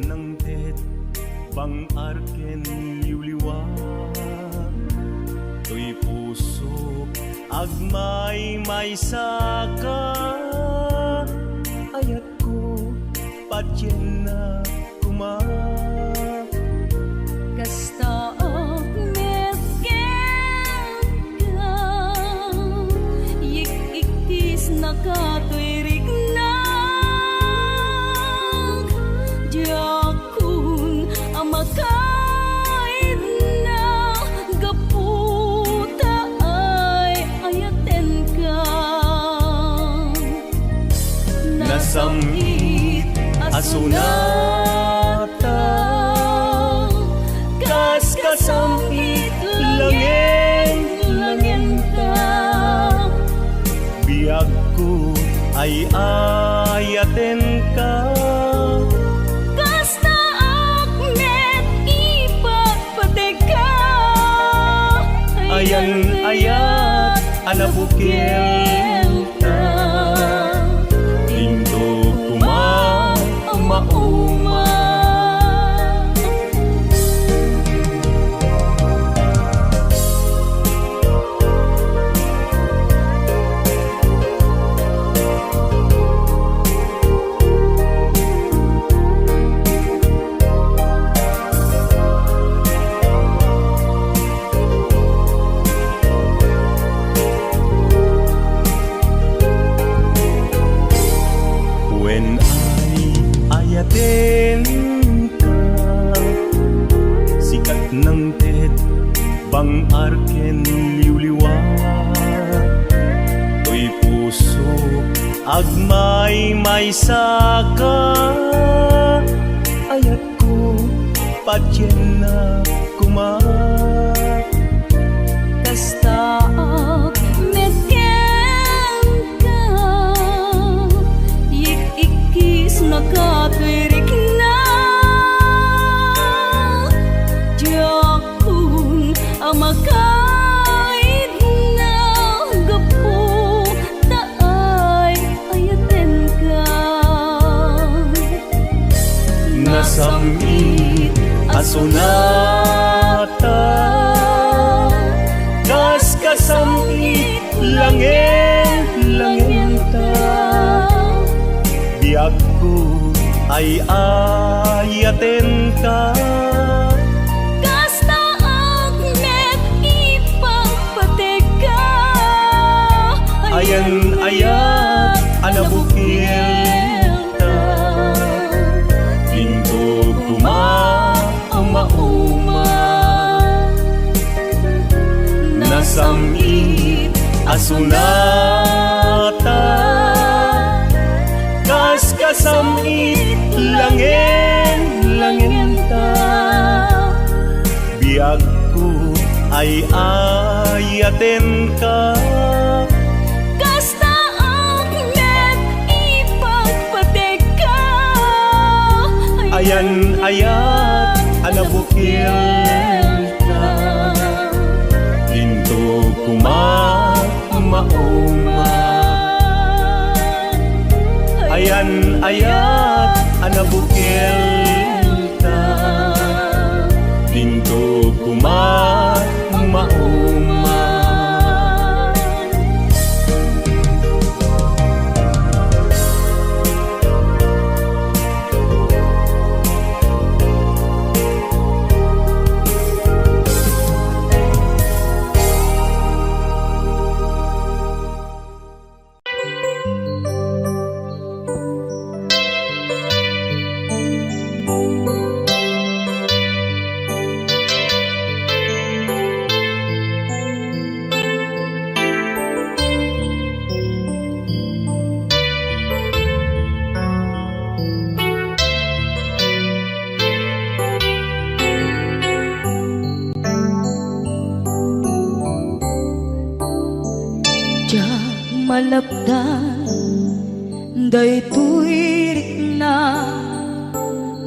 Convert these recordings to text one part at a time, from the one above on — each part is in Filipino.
ng tet bang arken liwliwa to'y puso agmay may saka ayat ko patyen na kuma kasta medken ka yik-iktis nakatuirig na diakun amakaid na gaputa ay ayaten ka nasamit asunata kas kasamit langin ta biag ko ay ayaten ka kasta akmet ipagpateka ayan ayat anabukil ta indo kuma mauma when ayaten ka sikat ng tet bang arken liwliwa to'y puso agmay may saka ayat ko patyen na kuma kasta medken ka yik-ikis nakatuirig na diakun amakaid na gaputa ay ayaten ka nasamit asunata kas kasamit langin ta biag ko ay ayaten ka kasta akmet ipagpateka ayan ayat anabukil ta pinto kuma mauma nasamit asunata kas kasamit langin ta biag ko ay ayaten ka kasta akmet ipagpateka ayan ayat anabukil ta pinto kuma mauma ayan ayat anabukil ta pinto kuma mauma malapdan day tuirik na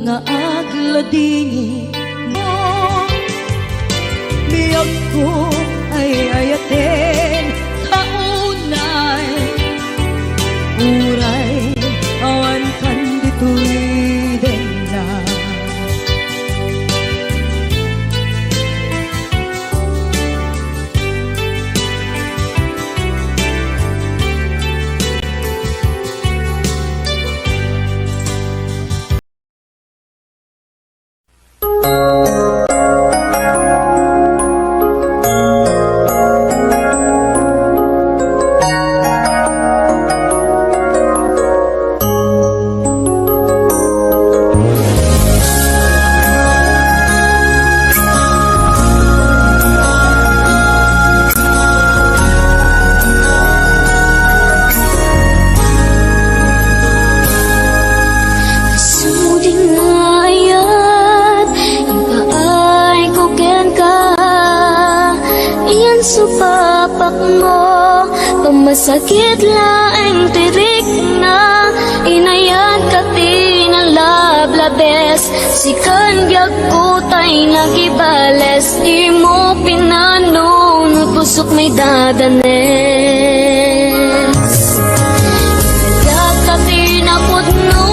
nga agladingi mo biyag ko ay ayaten kaunay uray awan kan dito'y denla supapak mo, pamasakit laeng tirik na, inayat ka tinalablabes, sikan biag kutay nagibales, di mo pinanunod pusok may dadanes. Inayat ka tinapudno,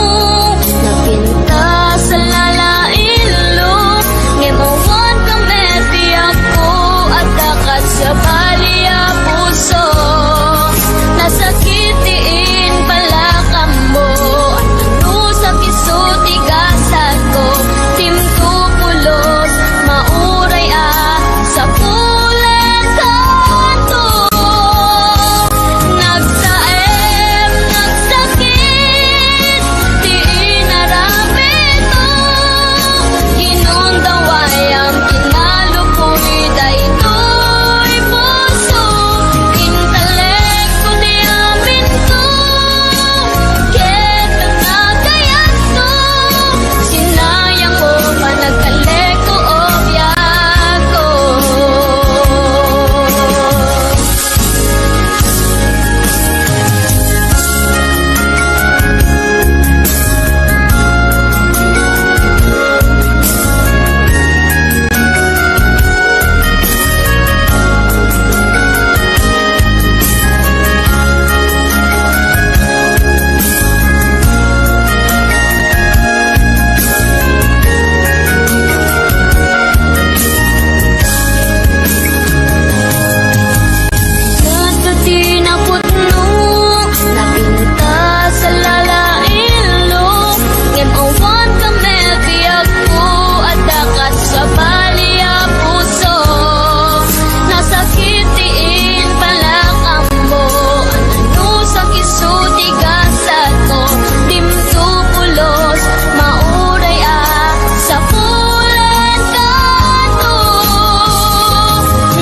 napinta sa lalailo, ngimawan ka meti ako, at dakat sa baliya puso, nasakitiin pala ka mo, ano sa kisuti gasat ko, timtupulos, mauray sa pulen kanto. Nagsaem, nagsakit, di inarapit mo, inundaway ang kinalupoy, daytoy puso, intelekto di amin ko, ket ang nagayat ko, sinayang mo pa nagkaleko o biyak ko. Dati na putno, napinta sa lalailo, ngimawan ka mebiyag ko, at dakat sa baliya puso, nasakitiin pala ka mo, ano sa kisuti gasat ko, timtupulos, mauray sa pulen kanto.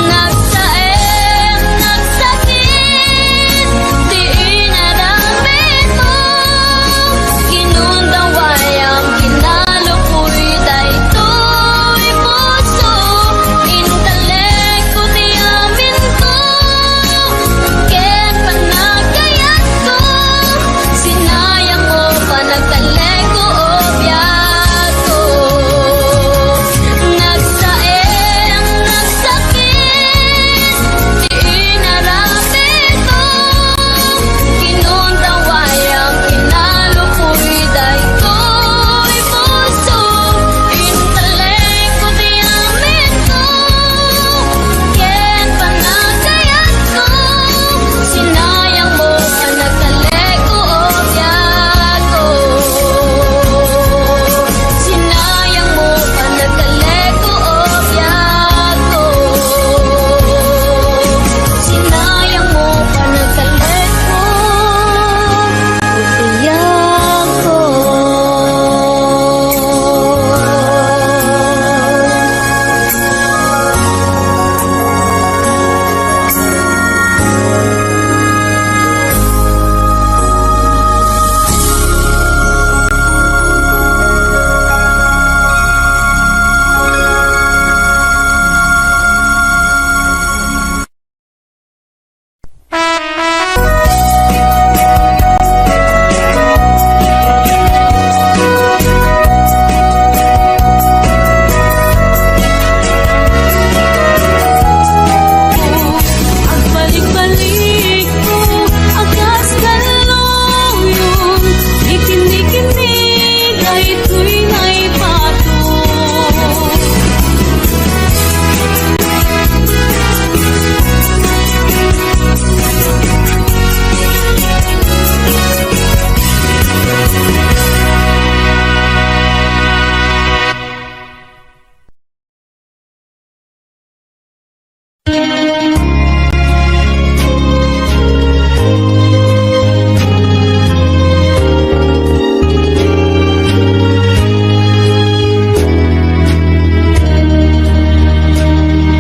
Nagsaem, nagsakit, di inarapit mo, inundaway ang kinalupoy, daytoy puso, intelekto di amin ko, ket panagayat ko, sinayang mo pa nagkaleko o biyak ko. Nagsaem, nagsakit, di inarapit mo, inundaway ang kinalupoy, daytoy puso, intelekto di amin ko, ket panagayat ko, sinayang mo pa nagkaleko o biyak ko. Sinayang mo pa nagkaleko o biyak ko. Sinayang mo pa nagkaleko o biyak ko. Ang balik-balik ko, akas kaluyong, ikinig-kinig ay ito'y naipato.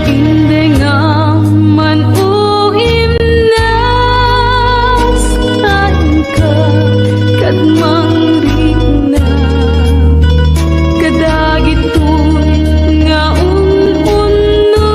Hindi nga man uhim na saan ka, kadmang na, kadagit nga un-unoy,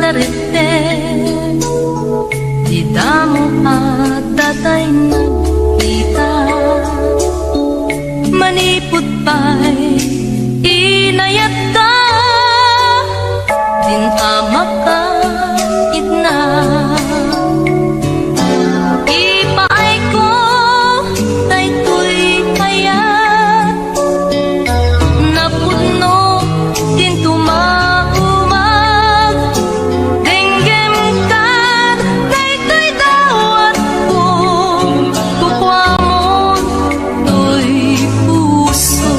darete di damo at datay nagkita manipot pa'y inayat ka din amak ka itna ipaay ko daytoy kayat napudno din tumaumag denggem ka daytoy dawat ko kukwamon to'y puso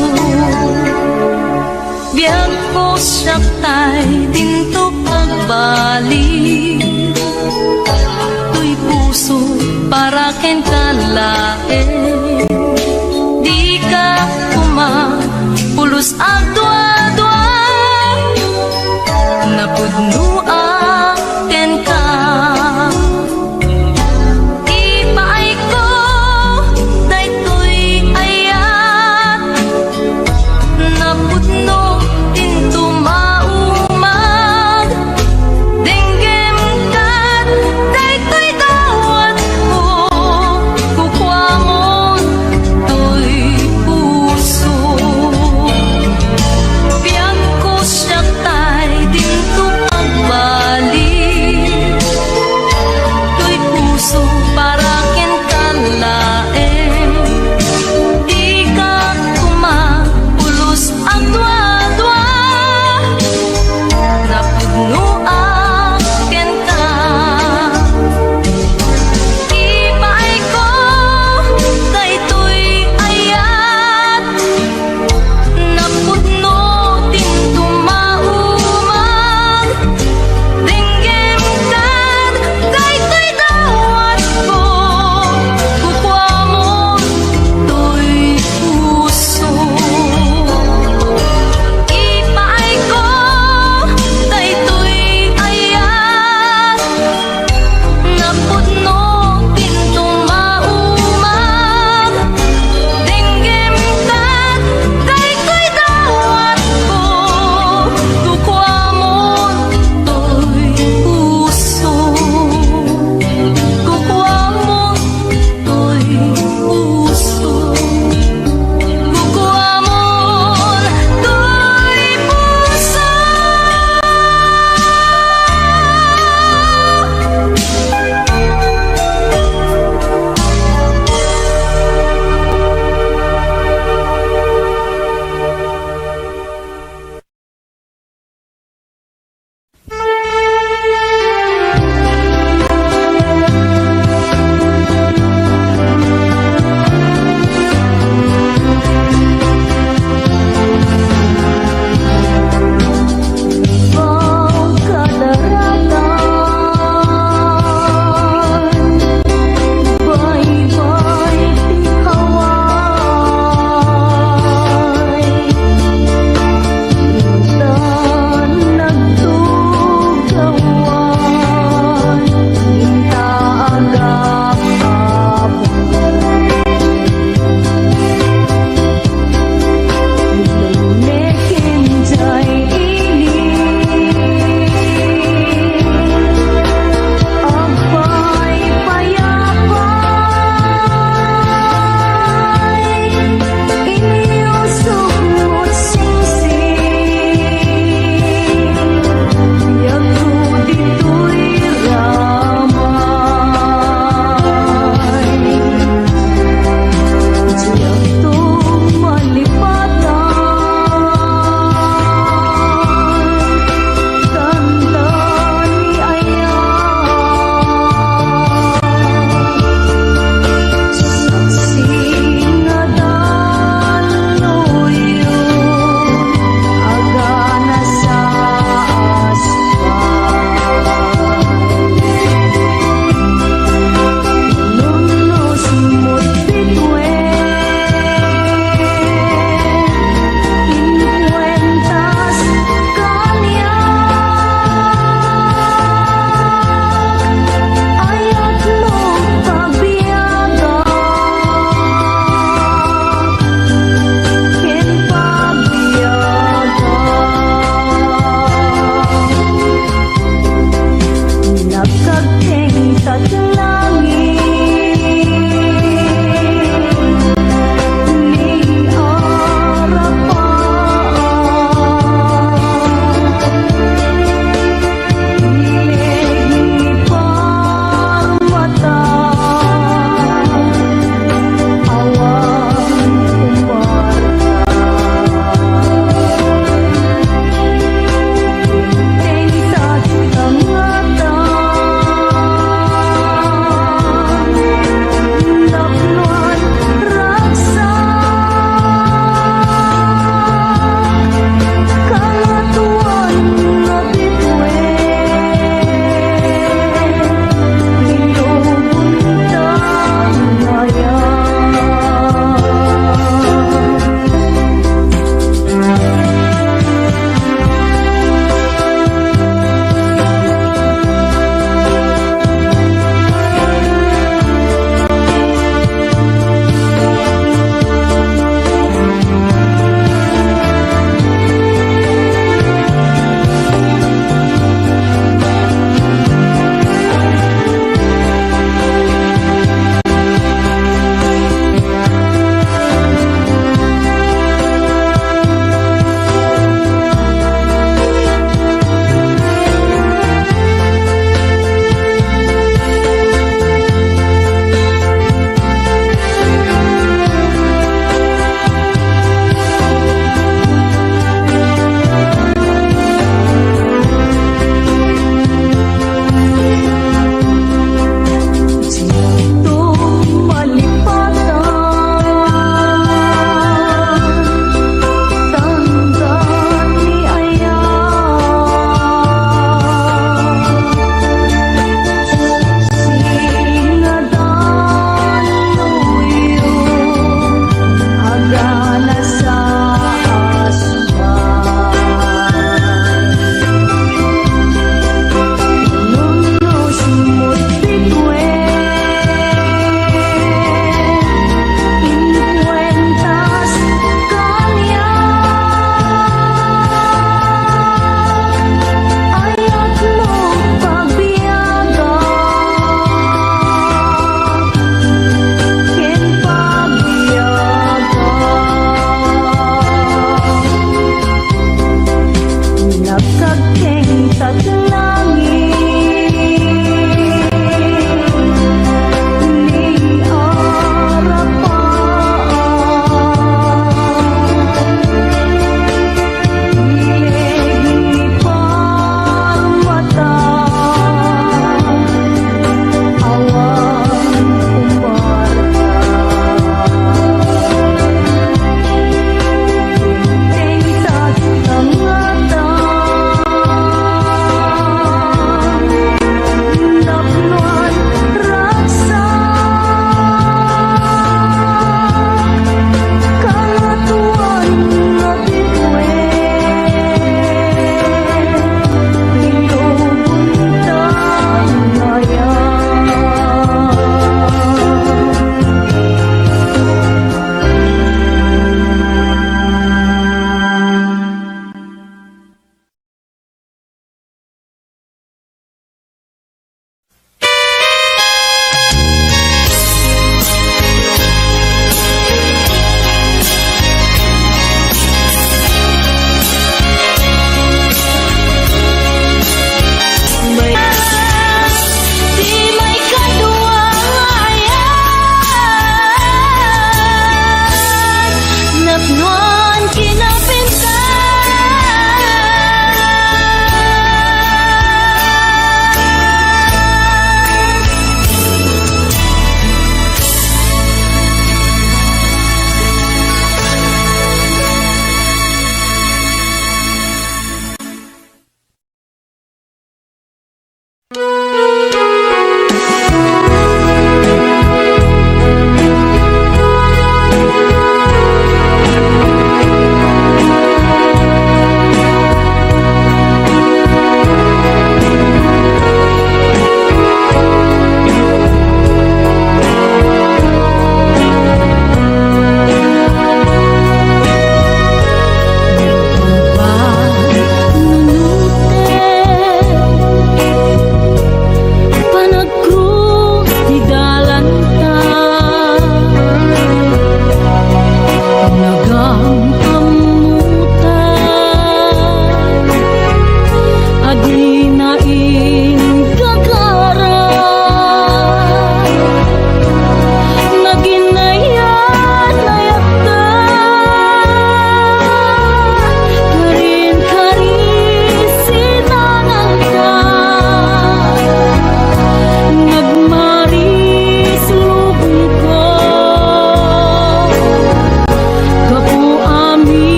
biyak ko siyaktay dinto pagbalik to'y puso para ken kalain di ka pulos agdwa-dwa napudno aken ka ipaay ko daytoy ayat napudno din tumaumag denggem kat daytoy dawat ko kukwamon to'y puso biyak ko siyaktay dinto pagbalik to'y puso para ken kalain di ka pulos agdwa-dwa napudno aken ka ipaay ko daytoy ayat napudno din tumaumag denggem kat daytoy dawat ko kukwamon to'y puso ipaay ko daytoy ayat napudno din tumaumag denggem kat daytoy dawat ko kukwamon to'y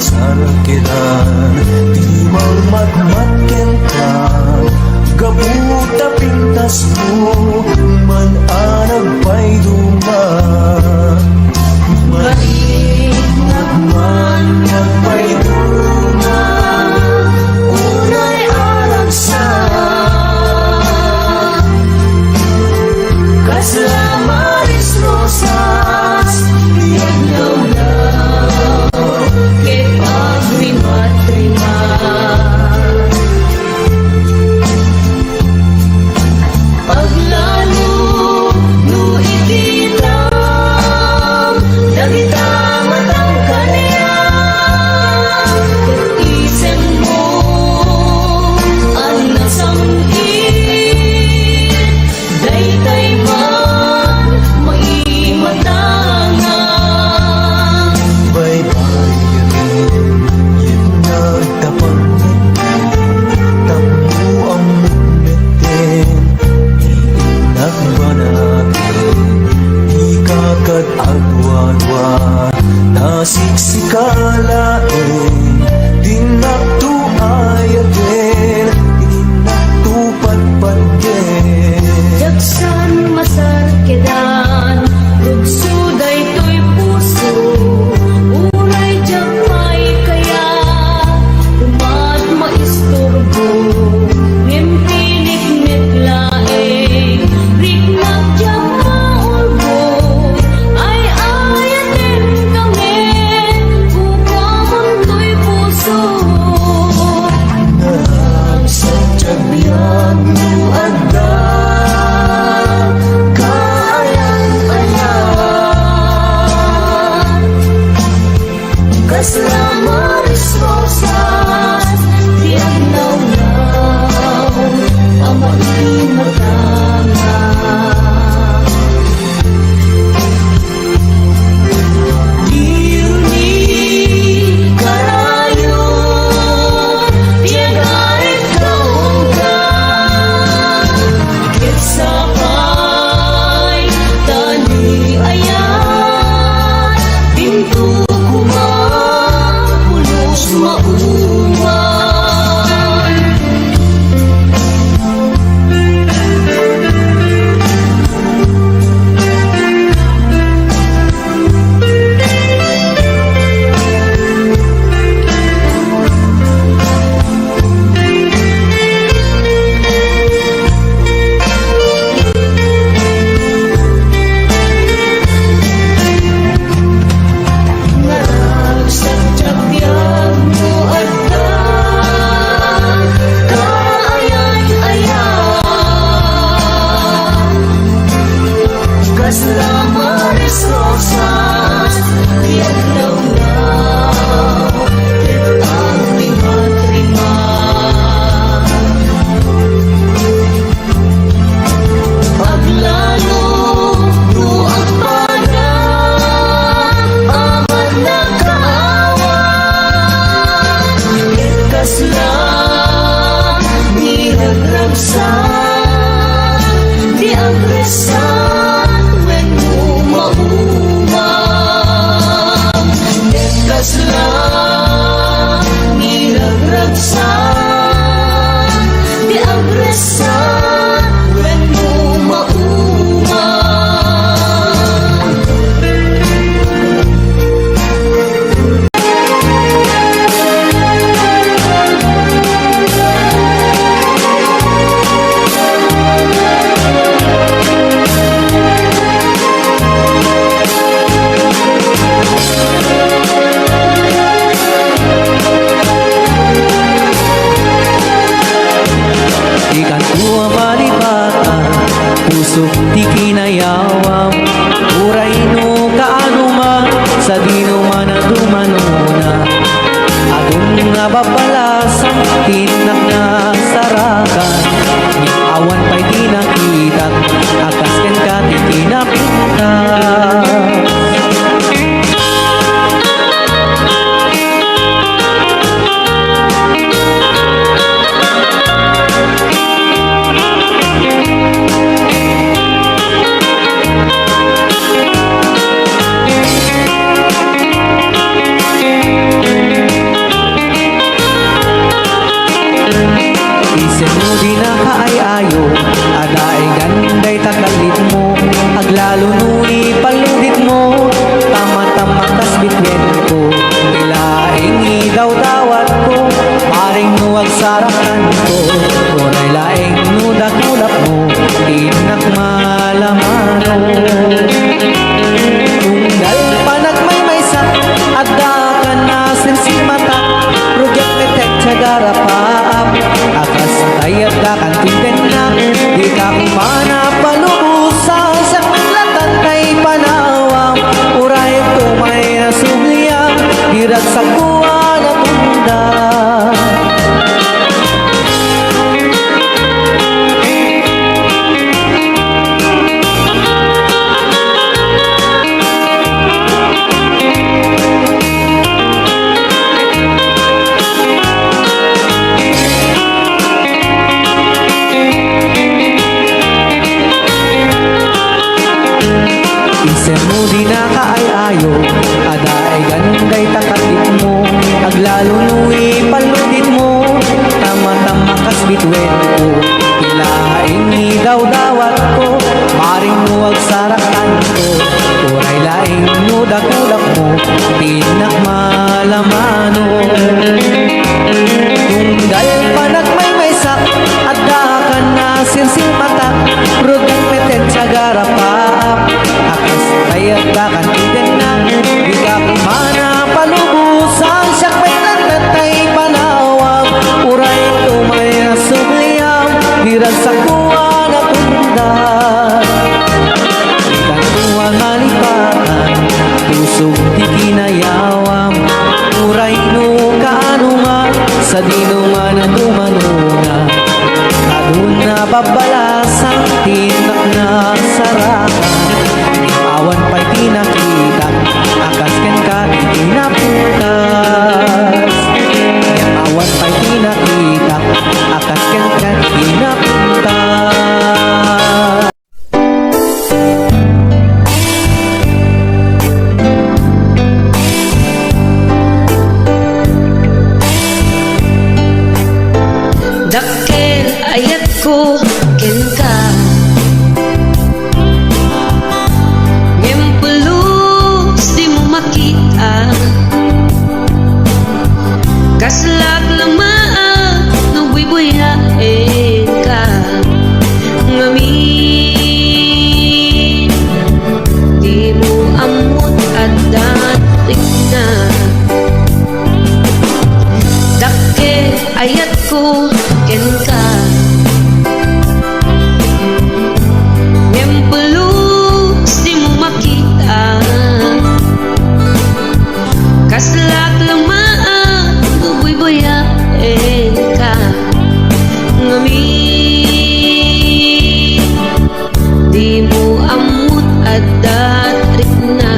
masarkilan Timang matmatken ka Gabuta pintas mo Man anag pa'y duma Maingat man nagpa'y duma Unay alang sa Kaslamaris rosas Iyaglaw na siksikalain di naktuayatin inaktupadpadin Jaksan masarkedan Rugsuday to'y puso Uray jamay kaya Umad maisturbo Rimpinik mitlaing Riknag jamaulbo Ay ayatin kami Kukwamon to'y puso Nagsadyang biyag mo agda Kaslamores rosas Tiyak naw-naw Pamain matanga Diuni karayo Tiagarit kaong ka Kitsakay Tani ayan Pintu mauman Nagsadyang biyag mo agda Kaayan-ayan Kaslamores rosas Tiyak naw-naw Kitang ringat-ringat Paglalo Ruang pada Amat na kaawa Ikas lang Niragragsan Di agresan When mo maumam Ikas lang Niragragsan Di agresan When mo maumam Ikan tua malibata, puso di kinayawam. Uray no kaanuma, sa dino man at dumanuna. Adun nga babalasang tinak na sarakan. Awan pa'y di nakita, akas ken ka di kinapita. Isen mo di na kaayayo, adaay ganday takalit mo, aglalo nuni palo tinak malamano. Tunggal panagmay may sak at dakan na sirsil mata, rugang meten sa garapaap, akas tayat dakan iden na biga kumana palubusan siyak may nagtatay panawag, uray tumay na subliyam hirag sa kuwa na tundan. Ikan kuwa malipatan pusog di kinayawam, uray no kaanuma sa dinuman na dumanuna, kadun na babalasang tinak na sarakan, awan pa'y tinakita akas ken ka tinaputas. Awan pa'y tinakita akas ken ka tinaputas. Dakkel ayat ko ken ka, ngempulus di mo makita, kaslak lamaan no buy-buyain ka, ngamin di mo amot at dating na. Dakkel ayat ko ken ka, ngempulus di mo makita, kaslak lamaan buy-buyain ka, ngamin di mo amut at datrik na.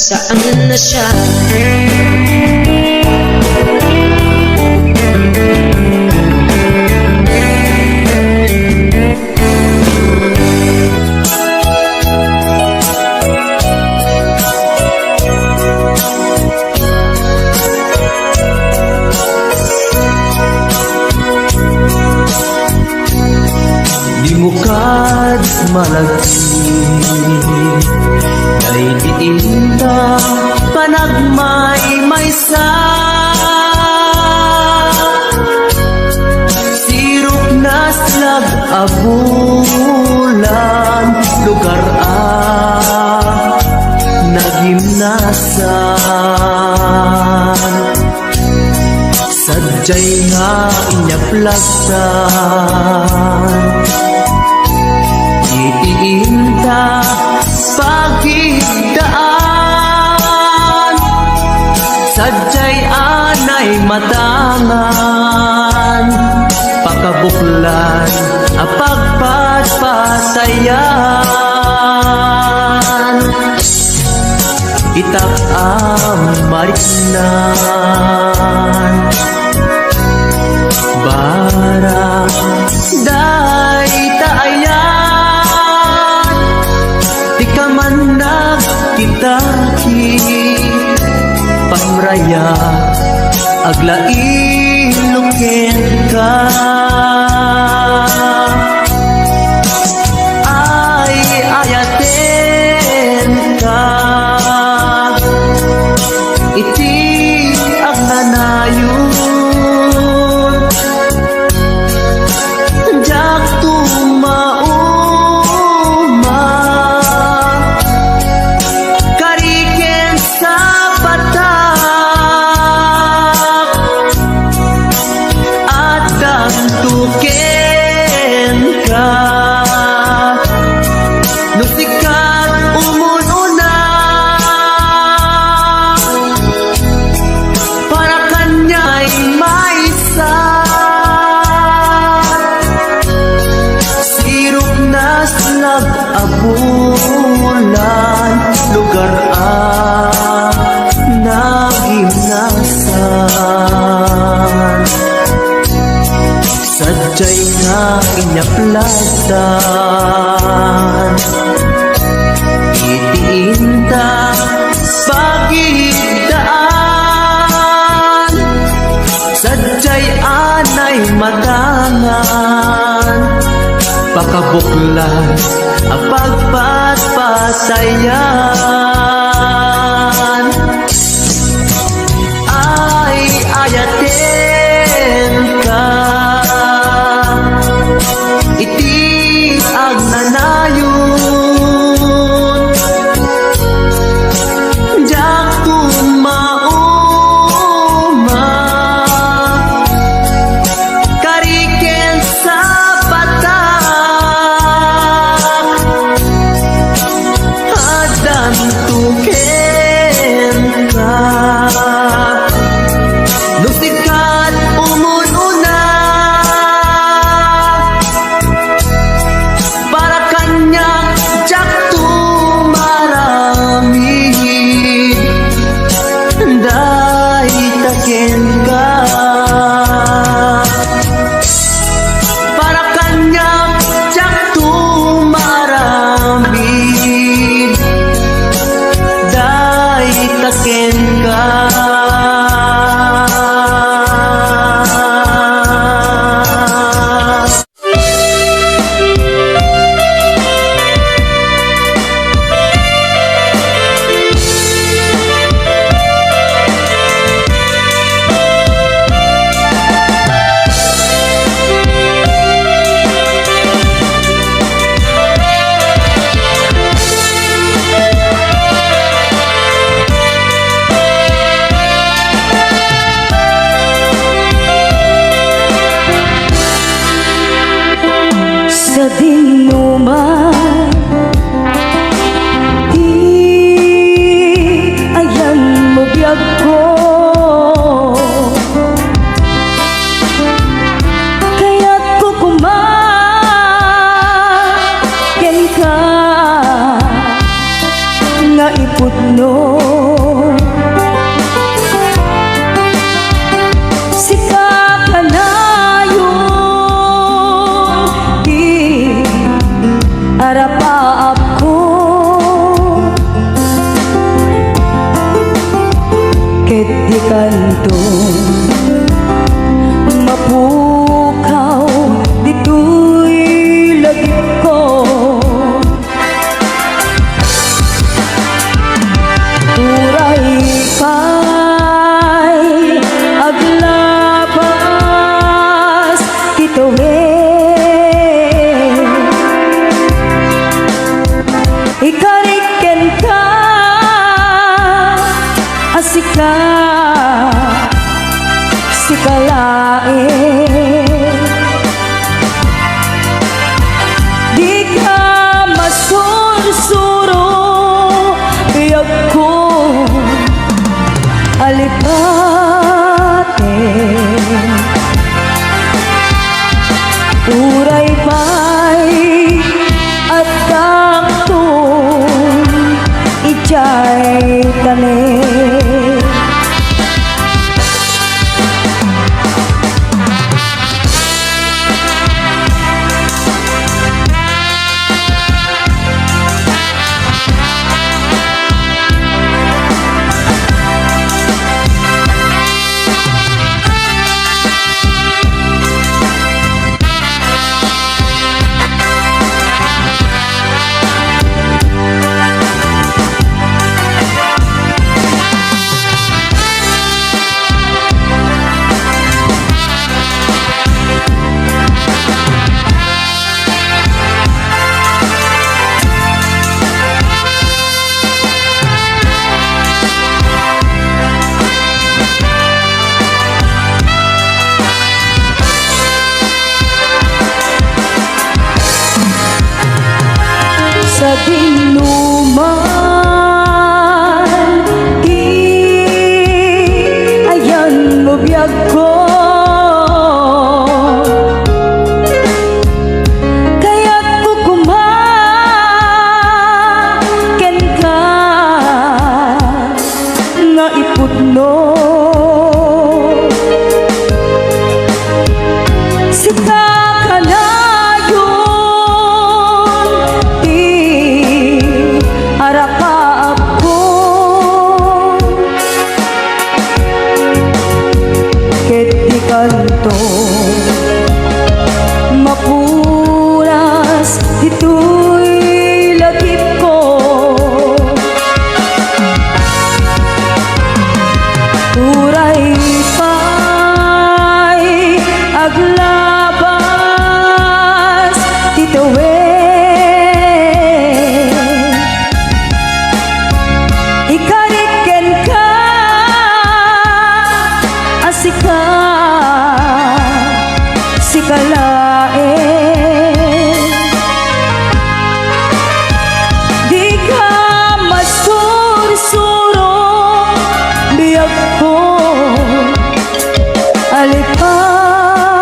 saan na siya? Di mo kad malagsi kay diinta panagmay sa sirok na slag abulan lugar nagimnasan sadyay nga inyaplagsan itiinta pagigdaan sadyay anay matangan pakabuklan apagpatpatayan itak mariknan barang day taayan di ka man nagkitaki pamraya aglain luken ka ay ayaten ka iti agnanayon jak tumauma kariken sa patak at dantuken ka nusikat umununa para kanya'y maisa sirok na slag abulan lugar nagimnasan sadyay nga inyaplasan itiinta pagigdaan sadyay anay matangan pakabuklan apagpatpatayan ay ayaten ka iti agnanayon jak tumauma kariken sa patak adan ipudno. Sika ka na yung di arapaap ko. Ket di kanto mapukaw dito'y lagip ko. Uray pa'y aglabas kitawe. Ikariken ka asika sikalae. Di ka masursuro biyag ko alipate. Uray pa'y at taktong ijay tane. Sa dinuman di ayan mo biyag ko. Kaya't kukumaken ka nga ipudno. Sika ka na arapaap ko. Ket di kanto mapunas dito'y lagip ko. Uray pa'y aglabas titawe. Ikariken ka asika sikalae. Di ka masursuro biyag ko alipate.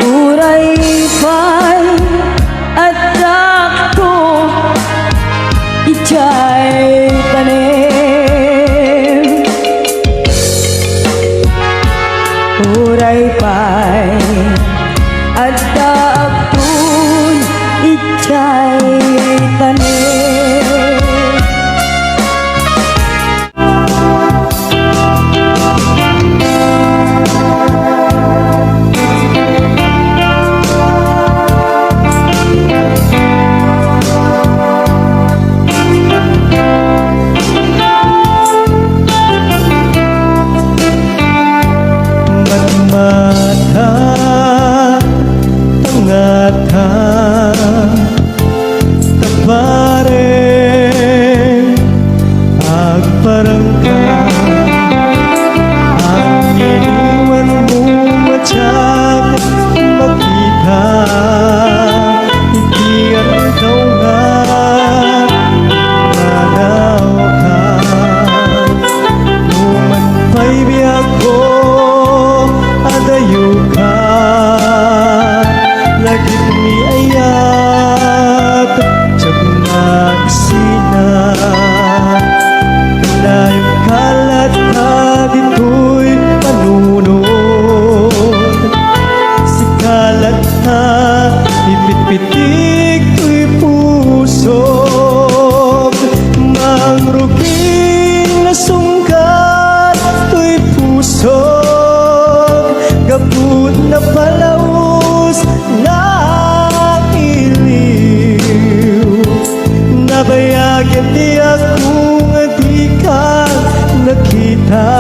Uray pa'y at taktong hindi ako nga di ka nakita.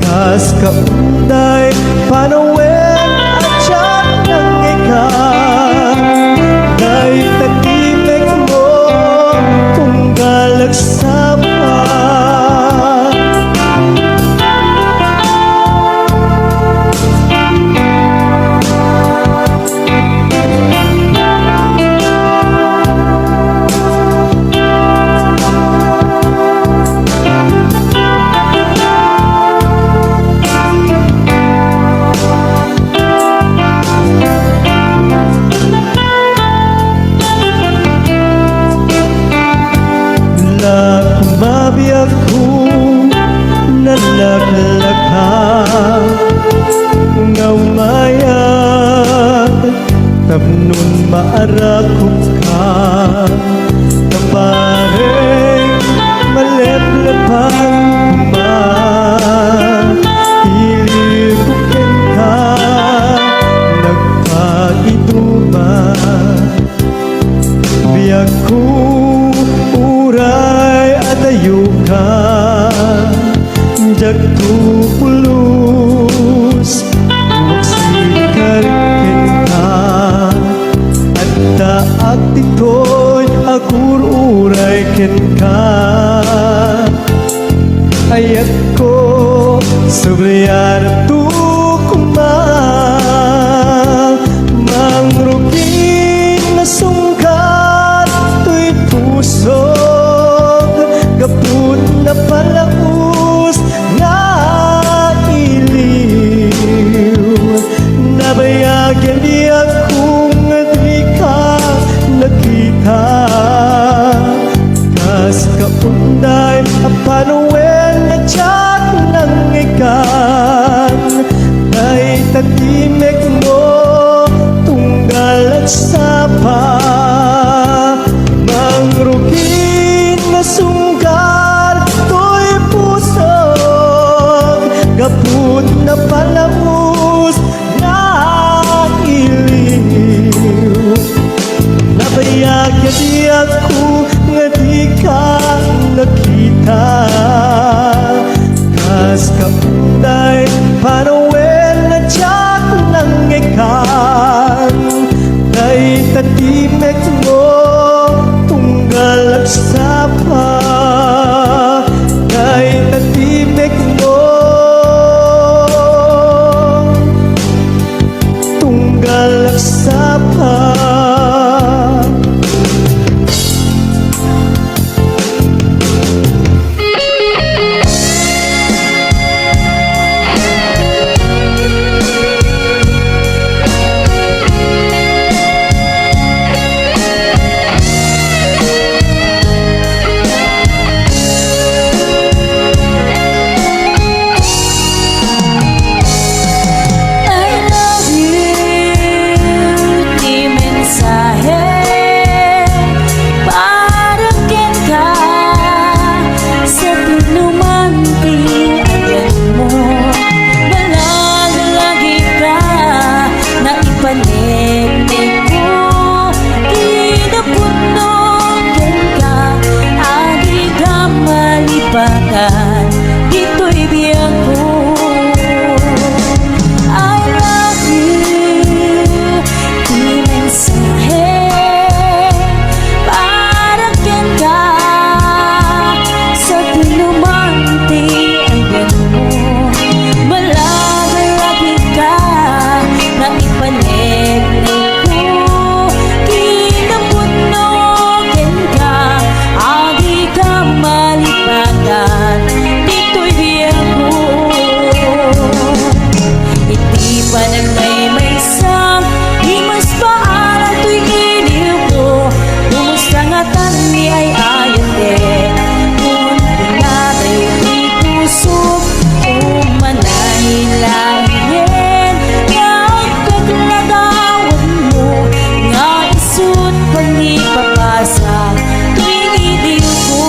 Kas kaunday panawin at siyak ng ikaw. Dahil tatimik mo kung galagsama. Kumabiyag ko nalaglaka nga umayag tapnon maarakot ka kabareng maleplepang hilikukin ka nagpagituma biyag ko adayo ka jagto pulus magsikarikin ka at taak dito'y agur-uray ken ka ayat ko sabriyan at tukumang mangrugin na sungkat to'y puso kaput na palaus na iliw nabayagyan di akong di ka nakita. Kas kaunday apanuwen na tiyak ng ikan ay tatimik mo tunggal at sapa mangrugin na sunggal to'y pusog kaput na palamus na iliw nabayagyan di ako nga di ka nakita. Kas kaunday panawin na tiyak ng ikan ay tatimik mo tunggal at sapa ay tatimik mo tunggal at sapa. Ito'y biyang ko I love you di mensahe para ken ka sa tinumante ang mo malagi ka na ipanig ko kinapuno ken ka agi ka malipagan dito'y biyang ko iti panagmay sang di mas paaral to'y iliw ko kumusta nga tani ay ayon din kung pinatay di puso umanay langin nga kaglagawan mo nga isut panipapasa to'y iliw ko.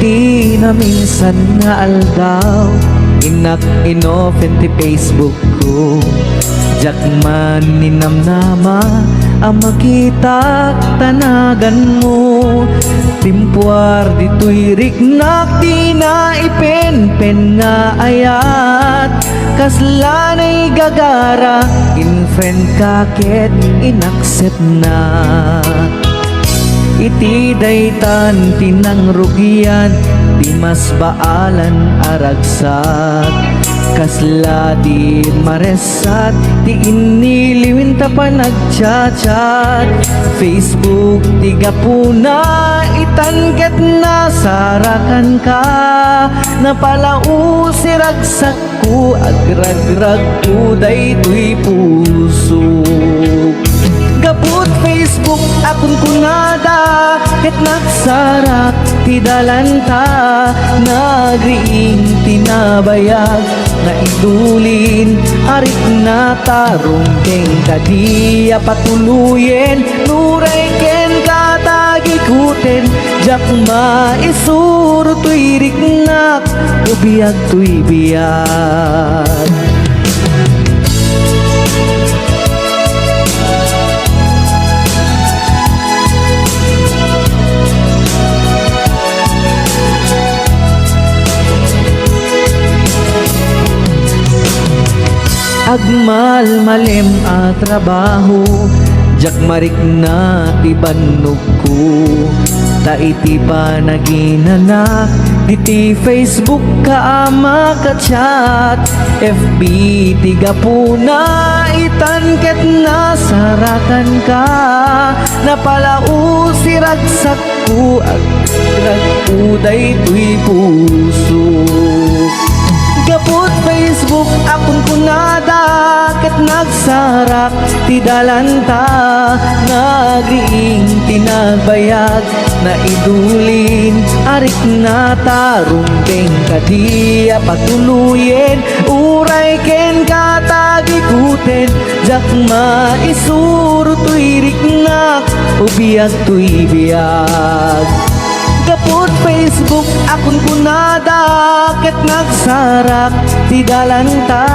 iti na minsan nga aldaw inak inopen ti Facebook ko jak man ninamnama ang makita tanagan mo timpuar dito'y riknak di na ipen-pen nga ayat kaslanay gagara in friend kaket inaccept na iti daytan tinangrugian di mas baalan aragsat kasla di maresat ti iniliwin ta pa nagchat-chat Facebook tiga puna itanket na sarakan ka napalau si ragsak ko agrag-rag ko daytoy puso gaput Facebook akon kunada ket nagsarak ti dalanta nagriing tinabayag na idulin arik na tarong keng kadiya patuluyen nuray ken katagikuten jak maisuro tuy riknak ubiyag tuy biyag agmal malem a trabaho jak marik na ti bannog ko ta iti pa naginanak iti Facebook ka ama ka chat FB tiga puna itanket na sarakan ka napalau si ragsak ko agrag uday tuy puso gaput Facebook akon kunada ket nagsarak ti dalanta nagriing tinagbayag na idulin arik na tarumbeng kadiya patuluyen uray ken katagikuten jak maisuro tuy riknak ubiyag tuy biyag gaput Facebook akon kunada ket nagsarak ti dalanta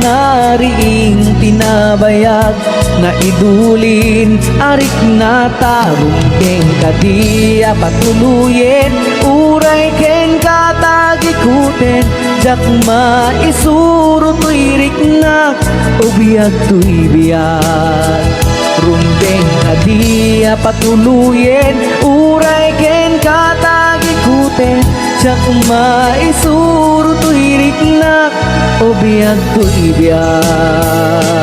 nariing tinabayag na idulin arik na tarumbeng kadiya patuluyen uray ken katagikuten jak maisuro tuy riknak ubiyag tuy biyag rumbeng kadiya patuluyen uray ken katagikuten jak maisuro tuy riknak ubiyag tuy biyag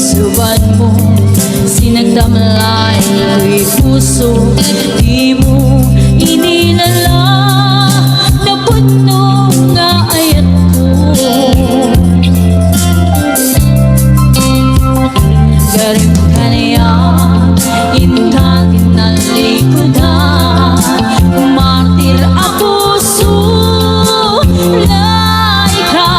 Subad mo, sinagdamlay ko'y puso di mo inilala na puno nga ayat ko garing ka niya intang inalikodan martir ako sulay ka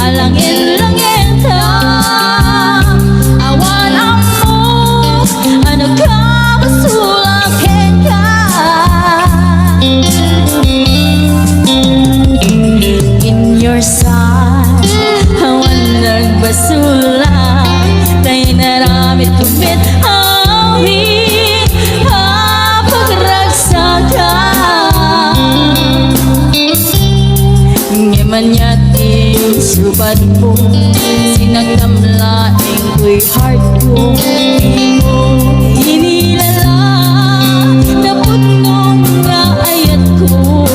alangin-langin ta awan ako ano ka masulakin ka in your side awan nagbasulan tayo naramit kumit amin pagragsakan ngayon yatin subad mo sinagdamlaing ko'y heart ko di mo inilala na punong nga ayat ko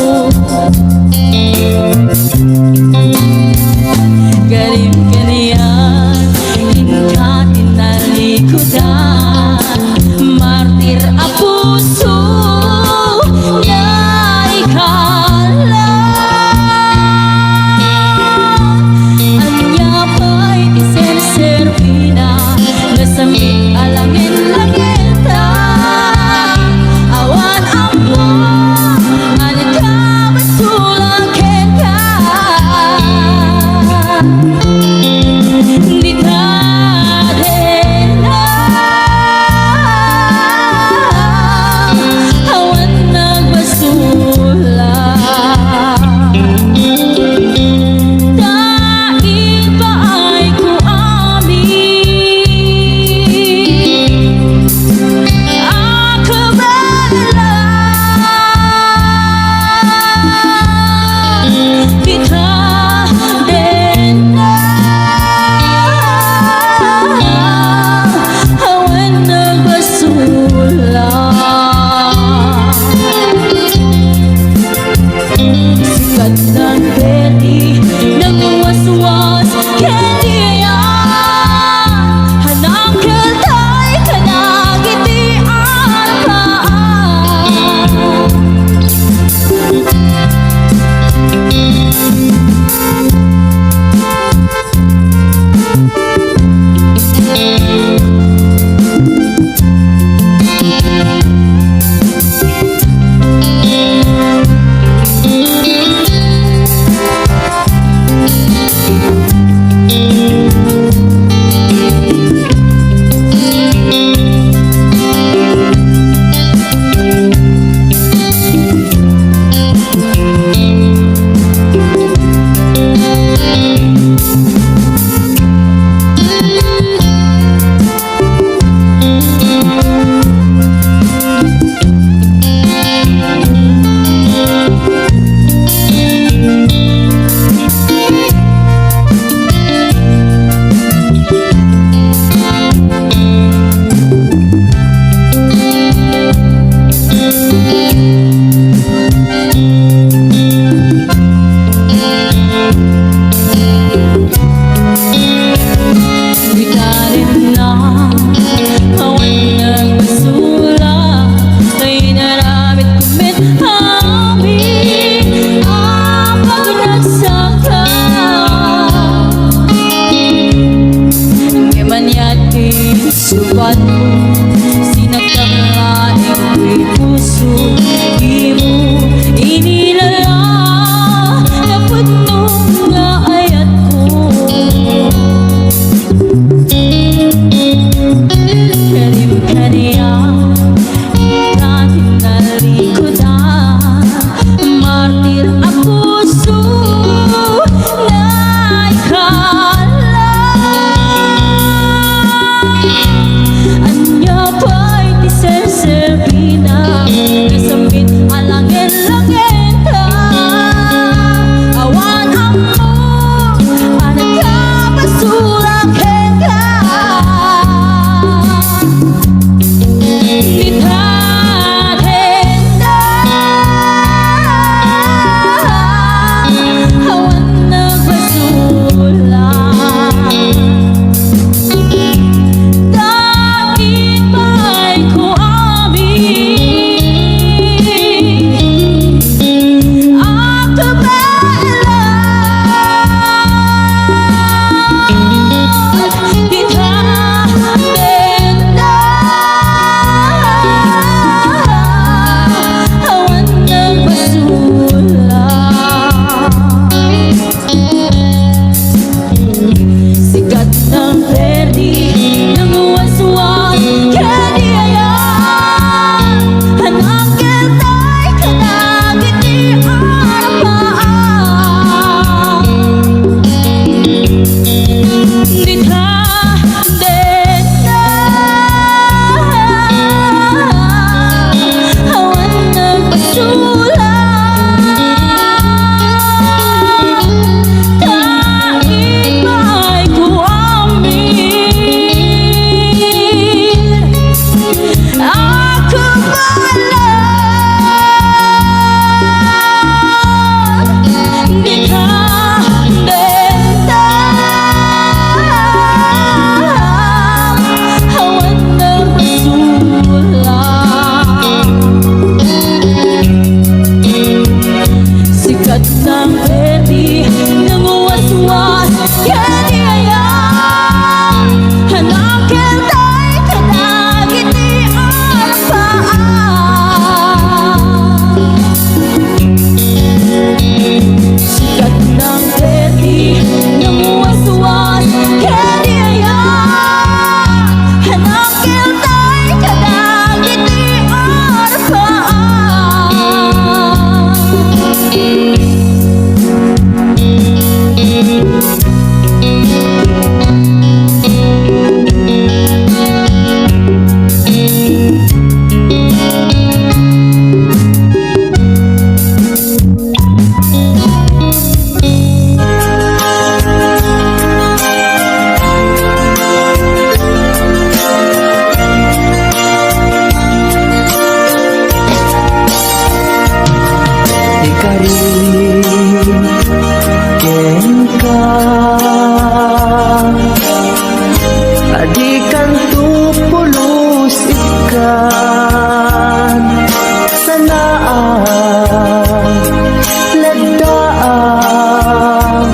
lagdaan,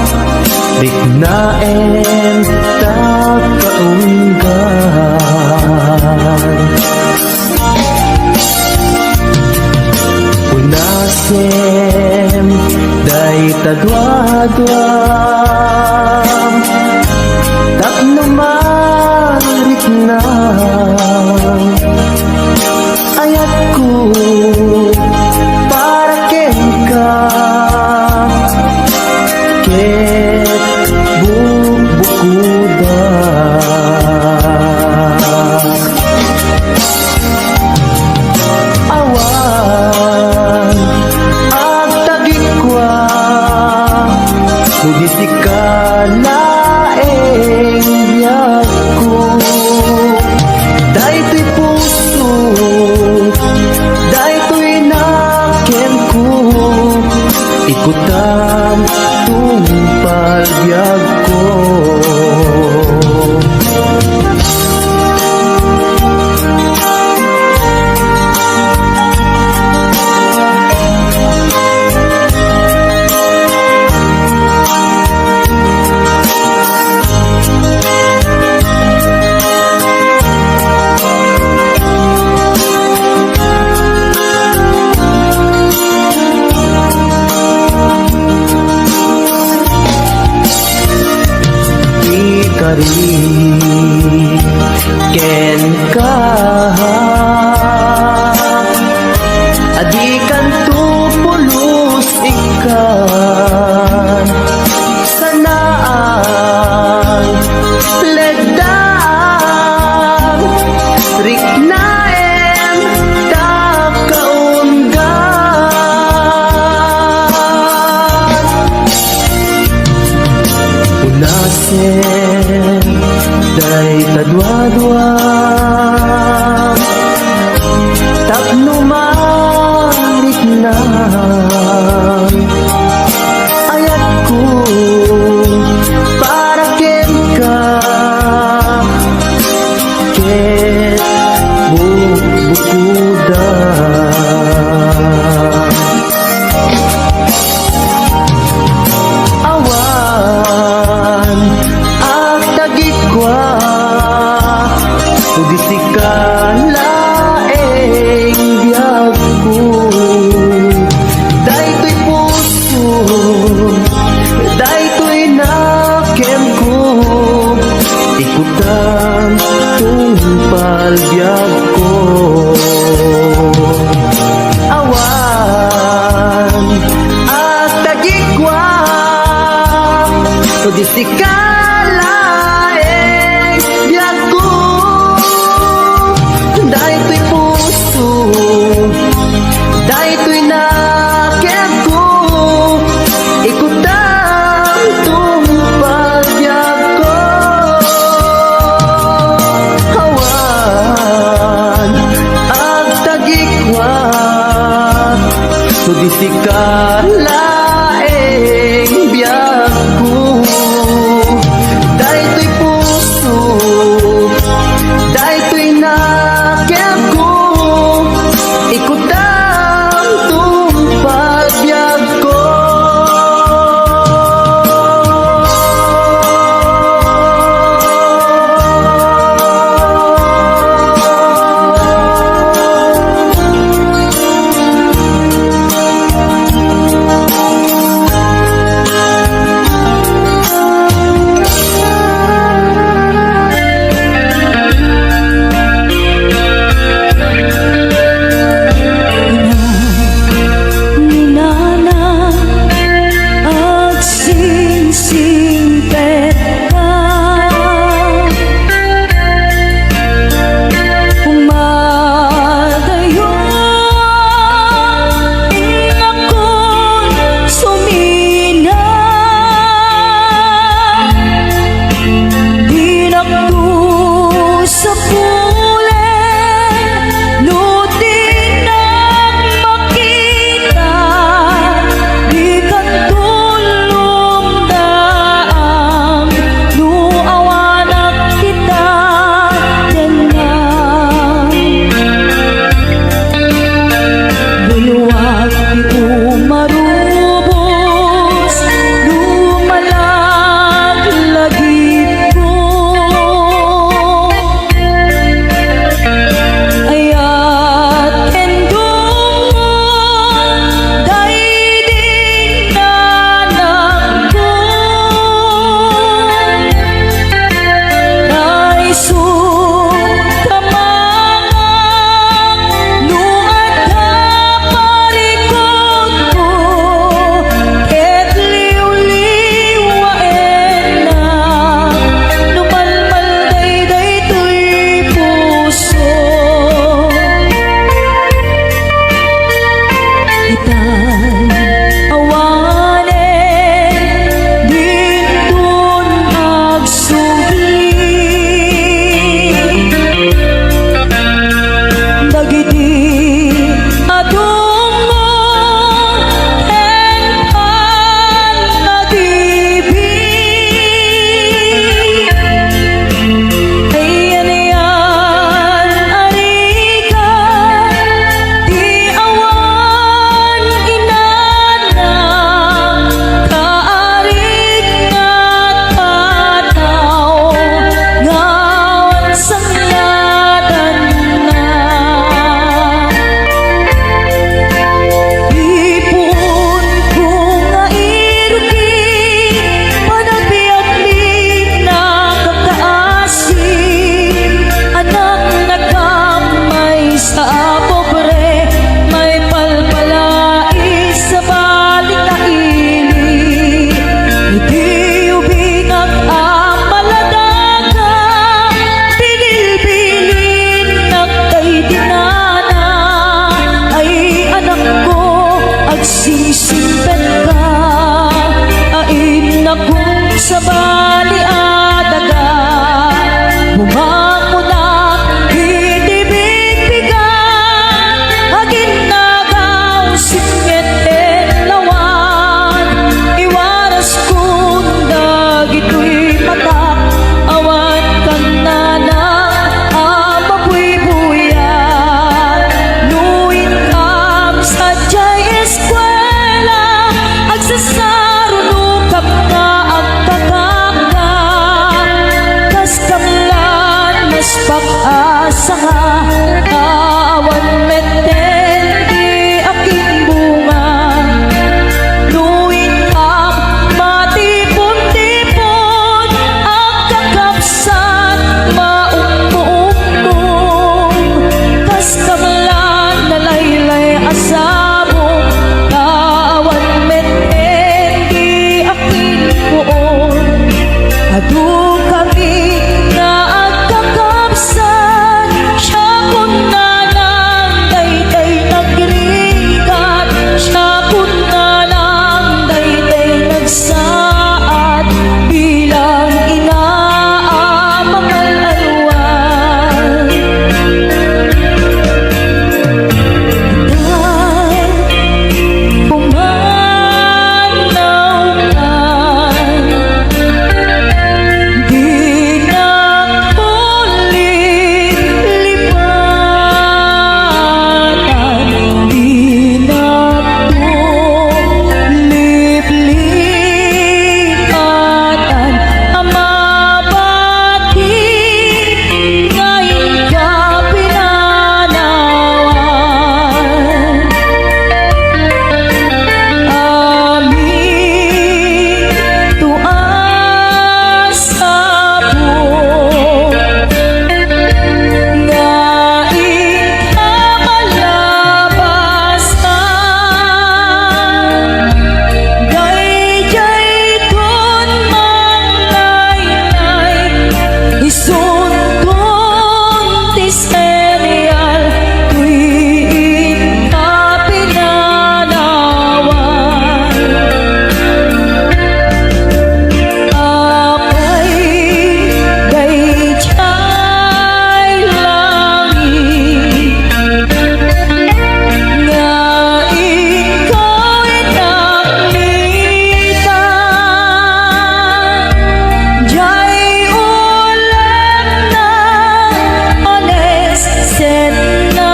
bignaen takaunggan. Unasem day tadwadwam, tapno marik na ayat ko para ken ka, ket bubukuda. Awan ang tagikwa, hugis ka laeng biyag ko. Daytoy puso, daytoy nakem ko, ikutam tungpal biyag ko. Ken kaha adikan tupulus ikan sanaan legdaan riknaen takaunggan. Unasen day tadwadwam, tapno marik na ayat ko para ken ka, ket bubukuda. Awan ang tagikwa, hugisikan laeng biyag ko. Daytoy puso, daytoy nakem ko, ikutan tungpal biyag ko. Awan at tagikwa, hugisikan laeng biyag ko. Daytoy puso, daytoy nakem ko, ikutam tungpal biyag ko. Awan ang tagikwa, hugisikan laeng biyag ko. Daytoy puso, daytoy nakem ko, ikutam tungpal biyag ko. sisimpet ka Ain na kung sa bali adaga Bumako na hitibig-bigan Agin nagaw singit en lawan Iwaras kung dagito'y mata Awan kan na ng amabuy-buyan Nuin kam sa jay eskwela Agsasarunukap ka ang kakaka Kas kamlan mas pag-asa nga Awan meten di aking bunga Nuin kam matipon-tipon Ang kakapsan maumpo-umpong Kas kamlan nalaylay asamo Awan meten di aking buon Adu kami na agkakapsan Siya kun na lang dayday nagrigat Siya kun na lang dayday nagsaad Bilang inaamang alwan Dahil pumanaw ka Di na ulit lipatan Di na tulip-lipatan Ang mabati ngayon ka pinanawan Amin tuas sa buong Ngayon ka malabasan Gayjay kun manlaylay Isun kun tiserial Tuwin ka pinanawan Apay gayjay langit Nga ikaw inakmitan Jay ulan na ones Sen na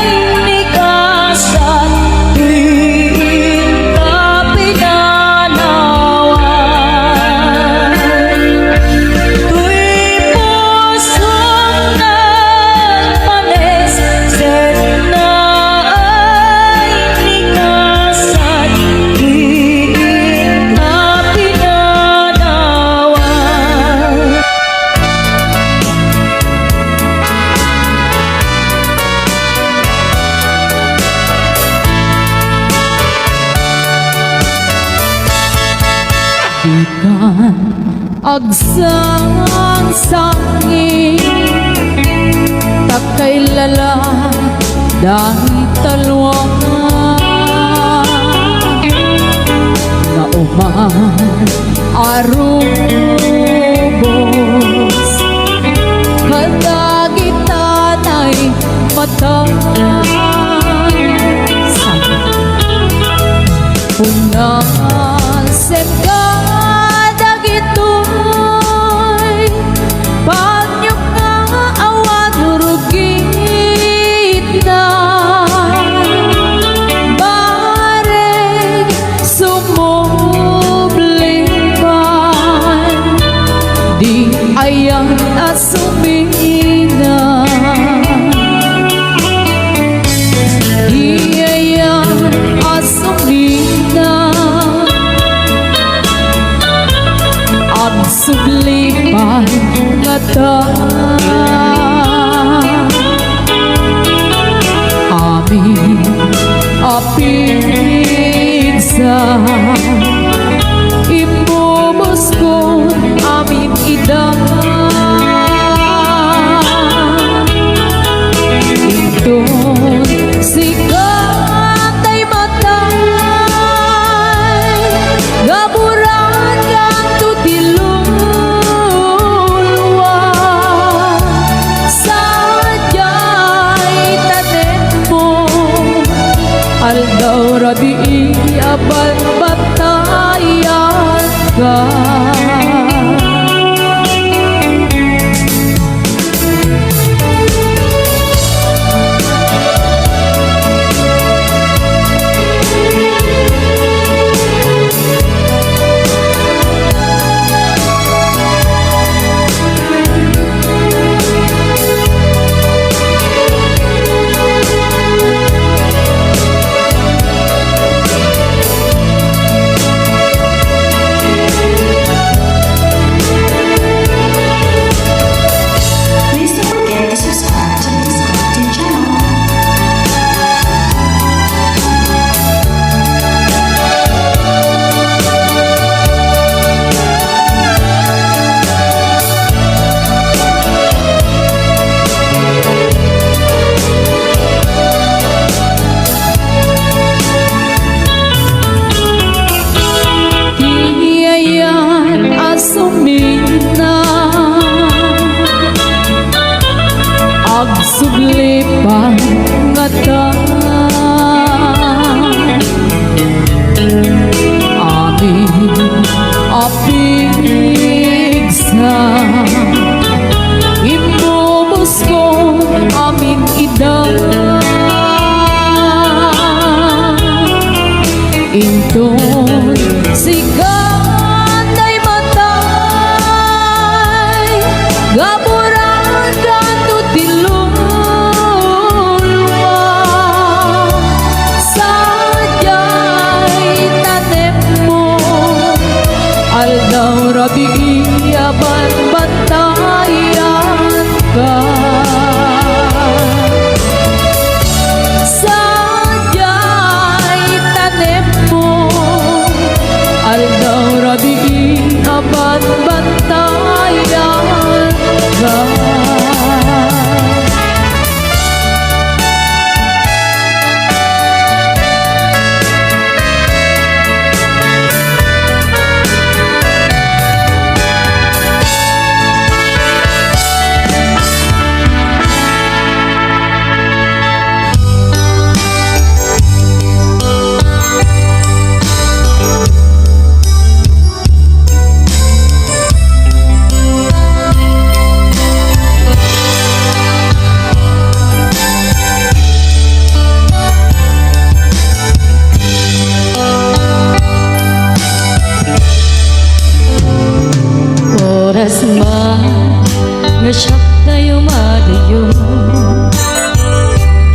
ay nikasan Tuwin ka pinanawan Tuy pusong nagpanes Sen na ay nikasan Tuwin ka pinanawan Ikan agsang sangi Takay lala dahil talwang Na uman arubos Kadagitan ay matasan Unasen ka dagitoy Panyok nga awan rugit na Bareng sumublipan Di ayan asumina Di ayan asumina Sublipan ngata Amin apinsa Imubos ko amin idang Ito sikat ay Aldaw rabi abal batayan ka. Please don't forget to subscribe to this Scotty channel. Iyayan asumina agsublipan ngata amin apigsa imubos ko amin idan inton sikat ay matay gaburan kanto tilulwa sadyay tanem mo aldaw rabi aban batayan ka. Sadyay tanem mo aldaw rabi aban batayan ka. Oras man nga siyak tayo madayo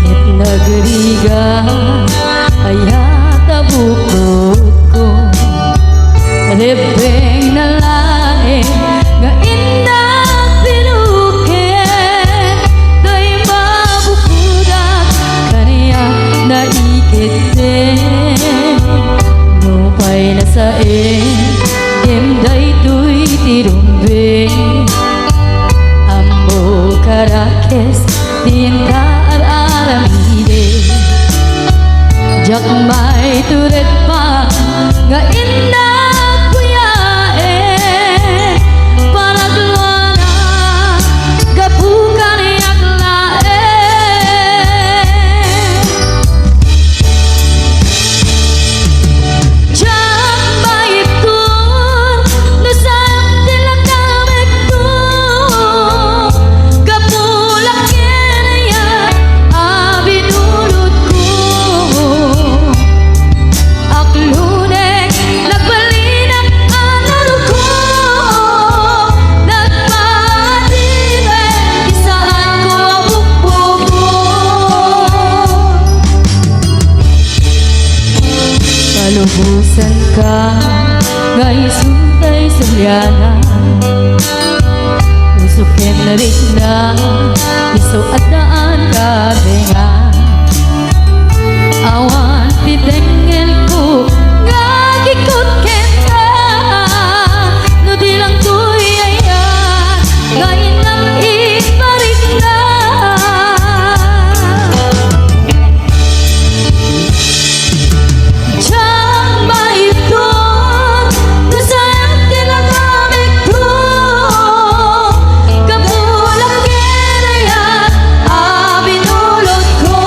Kit nagriga ayat abukod ko Rebeng na lae nga inang pinukin Day mabukudak kaniya na ikitin Nupay na sain Imday tuy tirumbe Ambo karakes Tinta ar-aramide Jak may turet pa Nga inda kuyae Panagluana Gapukan yak lae Lubusan ka ngay suntay sulyana Usukin na rin na iso at daan ka benga Awan titengel ko nga gikot kenta No di lang tuyayan ngayon lang iparik na Kapulak kaya abinulot ko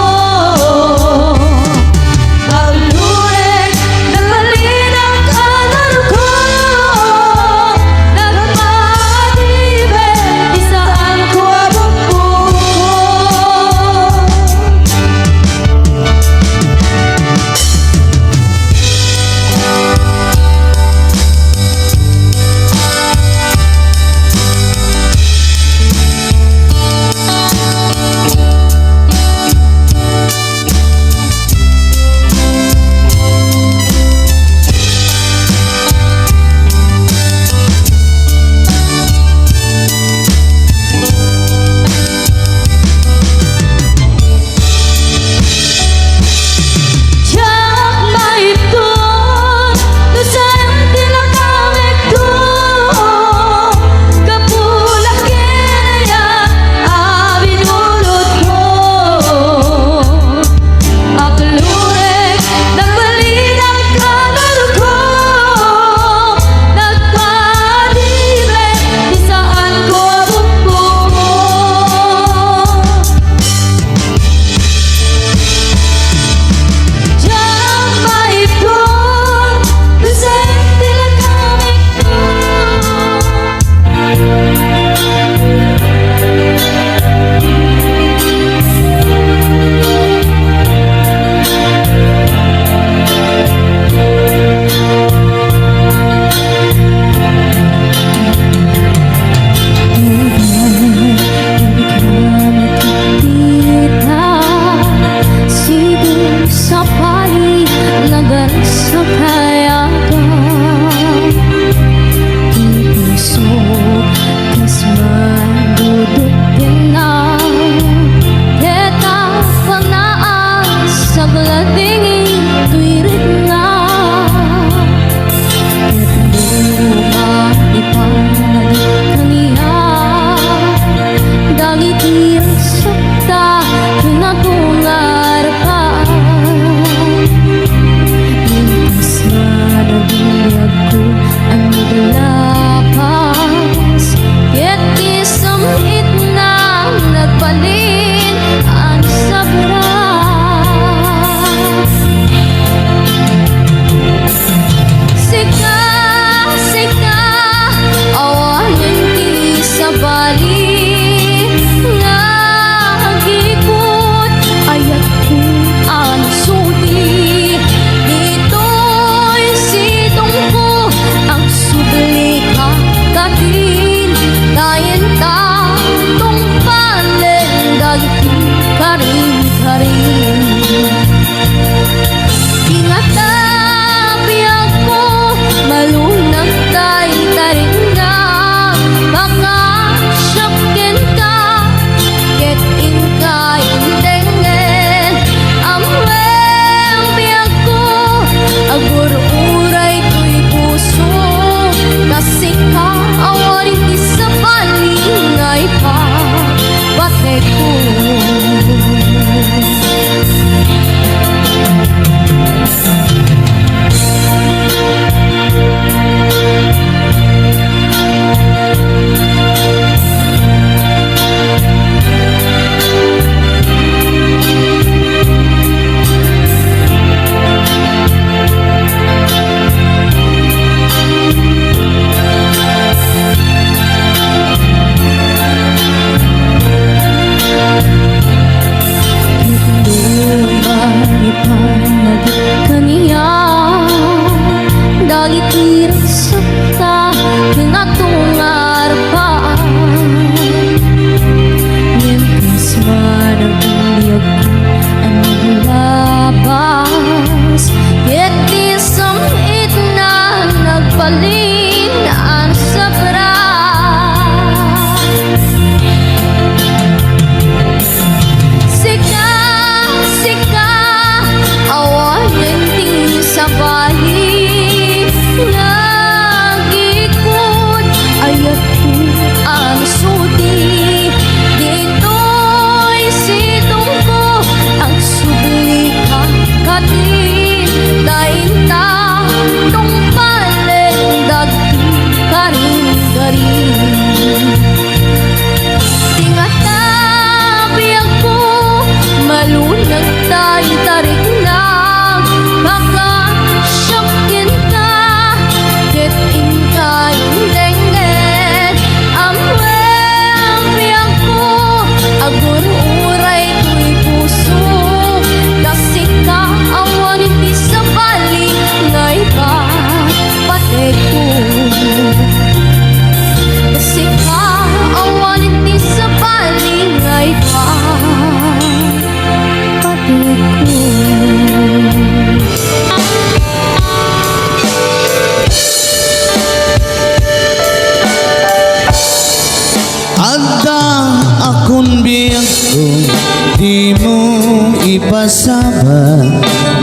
Di pasaba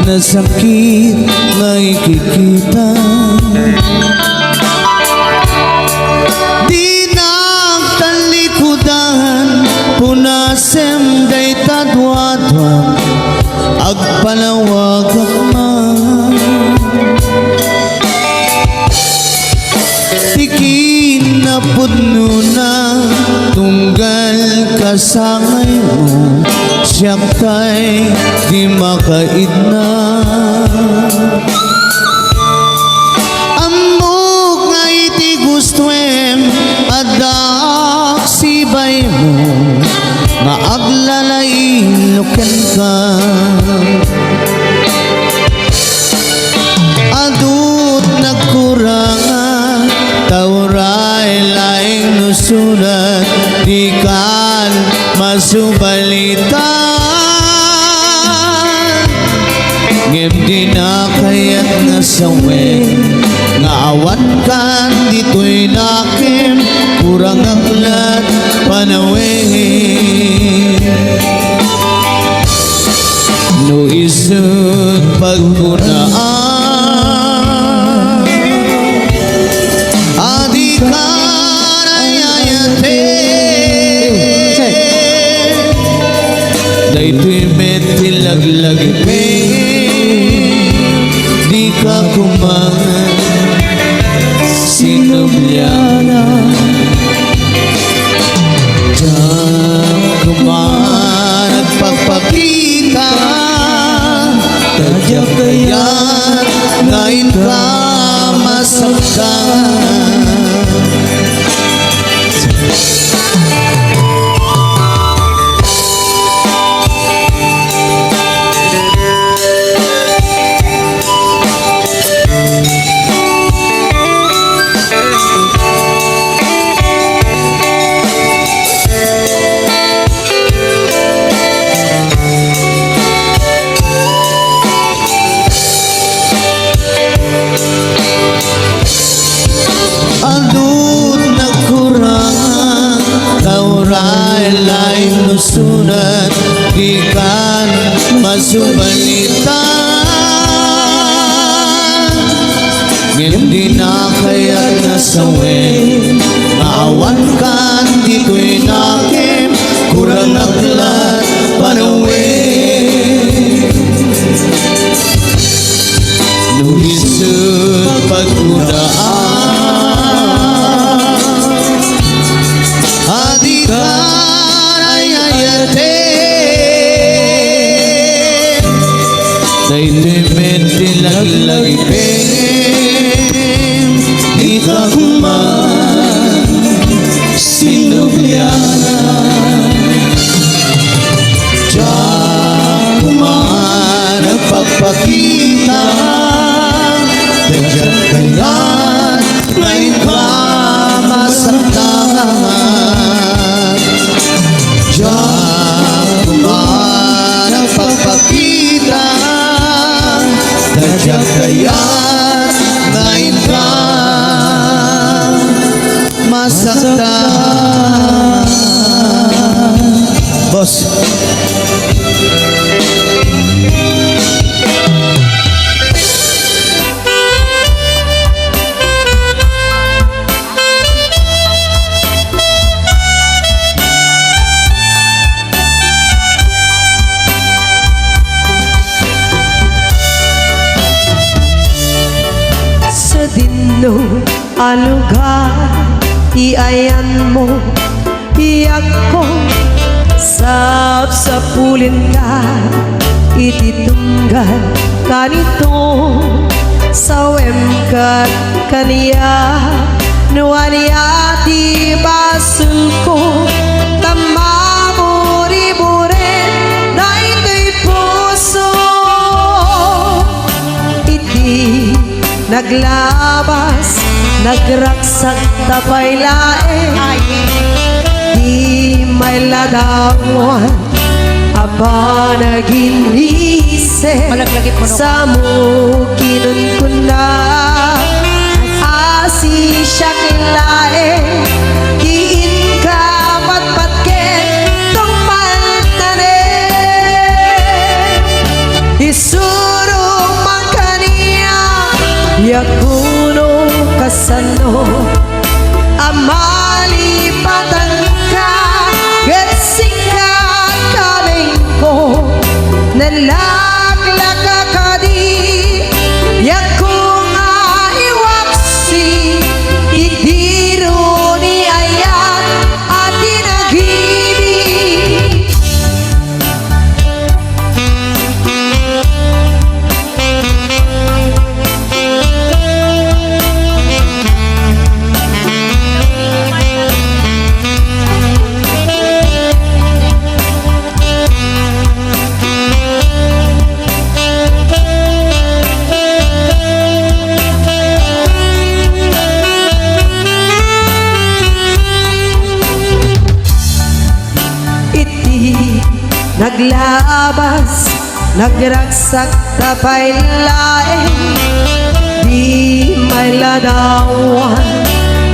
na sakit na ikikita. Di nagtalikudan punasem day tadwadwag agpalawag akman. Tikin na pudno na tunggal kasangay mo, siyak tay di makaidna. Amok nga iti gustuem adak sibay mo, maaglalailukan ka. Adut nagkurangan tauray laing nusulat di kan masubalitan. Ngem di na kayat nga sawe nga awat kan dito'y lakim kurang aklat panawin. No isut pagkunaan adi karayayate dayto'y metilaglagipe di ka kumangan sinubyana. Diyan kumangan at pagpakita tadya kaya ngayon ka masaktan. Adut nagkurangan tauray laing nusunat di kan masubalitan. Ngem di na kayat nasawe maawan kan dito'y nakim kurang aklat panawin. Nuhisut pagkudaan adi karayayate dayto'y metilaglagipen di ka kuman sinubyana. Diyan kuman ang pagpakita dagdag kaya ngayon ka masaktan. Diyan kuman ang pagpakita dagdag kaya ngayon ka masaktan. Boss, sa dinno alugar iayan mo iyak ko sapsapulin ka ititunggal kanito sawem kat kaniya nuaniya di basul ko tamamuri-burin na ito'y puso iti naglabas nagraksak tapay lae di may ladawan aba naginise sa mukinun ko na asi siya kilae diin ka patpatket tong maltane Yakuno kasano amalipatan ka Getsika kaming ko Nalaglaga ka di Yaku nga iwaksi Idiro ni ayat at inagibig Naglabas, nagragsak tapay laeng Di may ladawan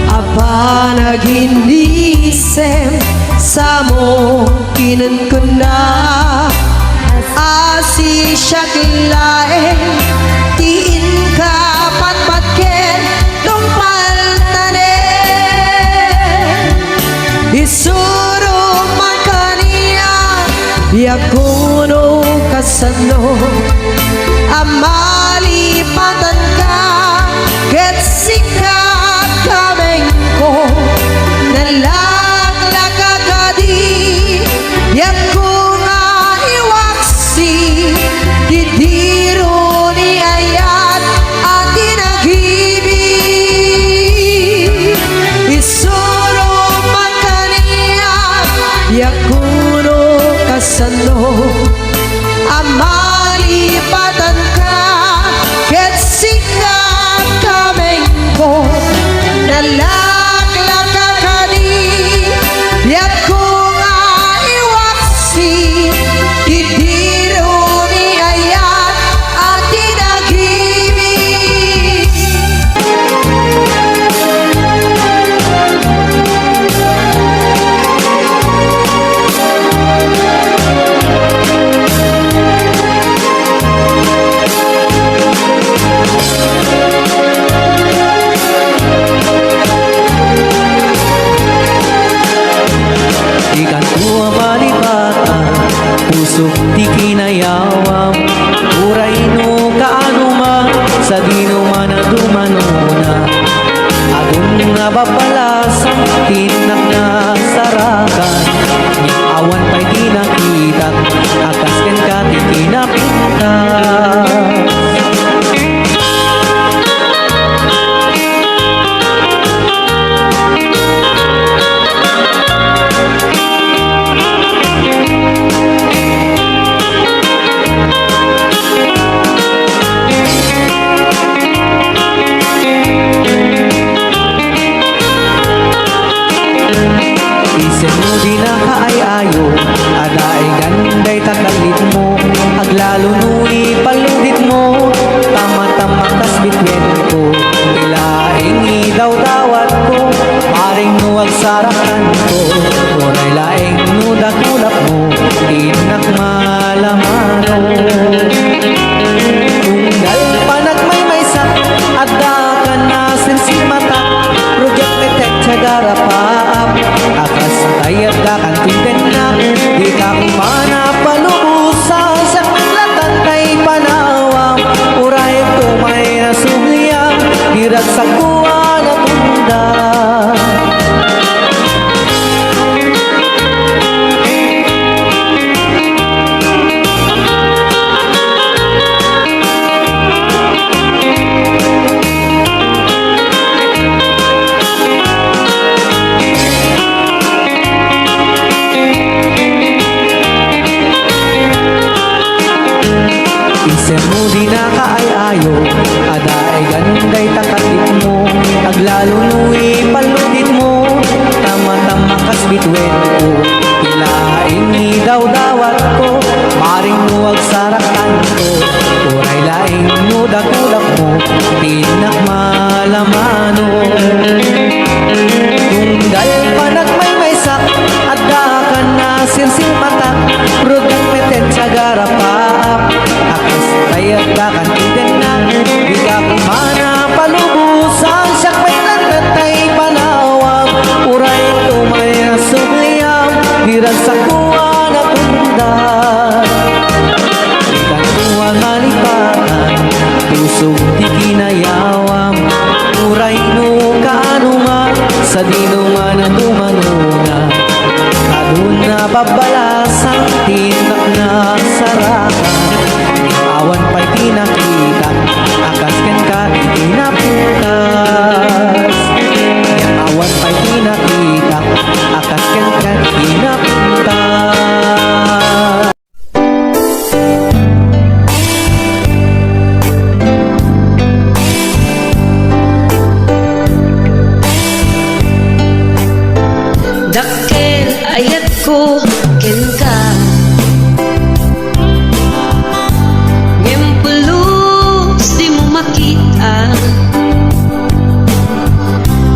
Apa naginisem Sa mo kinan ko na Asi siya laeng Tiin ka patpatken Nung paltanen Isuro man kaniya Yakuno kasano amalipatan ka Getsika kaming ko Nalaglaga ka di Yaku nga iwaksi Didiro ni ayat at inagibig Isuro man kaniya Yakuno kasano amalipatan ka Getsika kaming ko Nalaglaga ka di Yaku nga iwaksi Idiro ni ayat at inagibig Ikan tua malibata Pusok di kinayawam Uray no kaanuma Sa ginuma na dumanuna Adun nga bapalasang Tinak na sarakan Yung awan pa'y di nakita Akas ken ka di kinapita Isen mo di na kaay-ayo Aday ganday takalit mo Aglalo nuni paludit mo Tama-tama kas bitwen ko Ilaing idaw-dawat ko Paring nuwag sarakan ko Muray laing nudak-ulap mo Tinak malamano Tunggal panagmaymaysak Adda ka na sinsimata Project metek tsagarapap Akas tayat ka kan tinten na Di ka kumana palubusan Sa maglatan kay panawang Uray ito may nasugiyang Hirag sa kuwa na tunda Isen mo di na kaay-ayo Aday ganday takalit mo Aglalo nui paludit mo Tama-tama kas bitwen ko Ilaing idaw-dawat ko Maring nuwag sarakan ko Uray laing nudak-ulap mo Tinak malamano Tunggal panagmaymaysak Adda ka na sirsing mata Rugang meten sa garapap Akas tayat ka kan tinten na Di ka kumana sa dinuman na tumanuna, kadun na babalasang tinak na sarakan, awan pa'y tinakita, akas ken ka tinaputas. Awan pa'y tinakita, akas ken ka tinaputas. Dakkel ayat ko ken ka Ngempulus di mo makita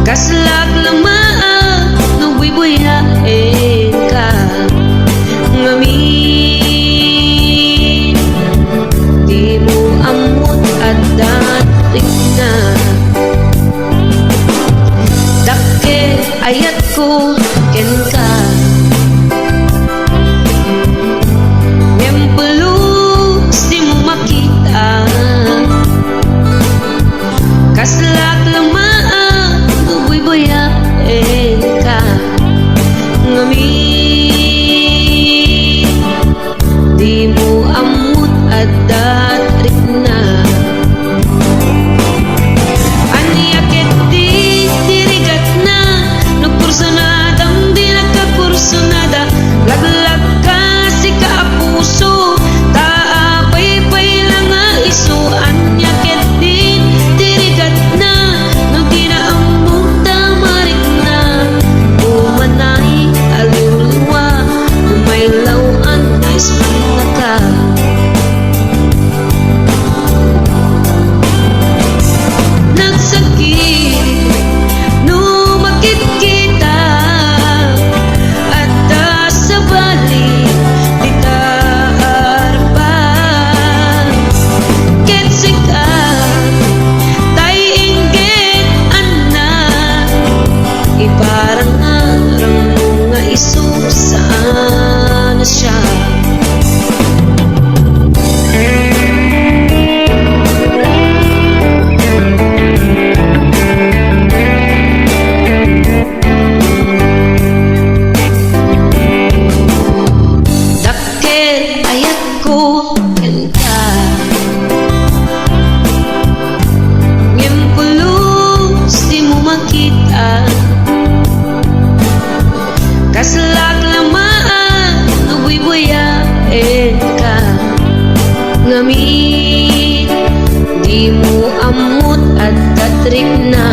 Kaslak lamaan no buy-buyain ka Ngamin di mo amot at dating na Dakkel ayat ko ken ka Ngempulus di mo makita Kaslak lamaan no buy-buyain ka Ngamin di mo amot at dating na Aniyak di dirigat na Nagkursunadang di nagkakursunada Laglag ka si kaapuso Taapay-pay lang nga iso Aniyak di dirigat na No di na ang muta marik na Umanay aliw-liwa Umaylaw ang nais manaka Nagsakit no makikita at sa balik di taarpan ketsika tay inggit anak iparang arang mga iso saan na siya Dakkel ayat ko ken ka Ngempulus di mo makita Kaslak lamaan no buy-buyain ka Ngamin di mo amot at datrik na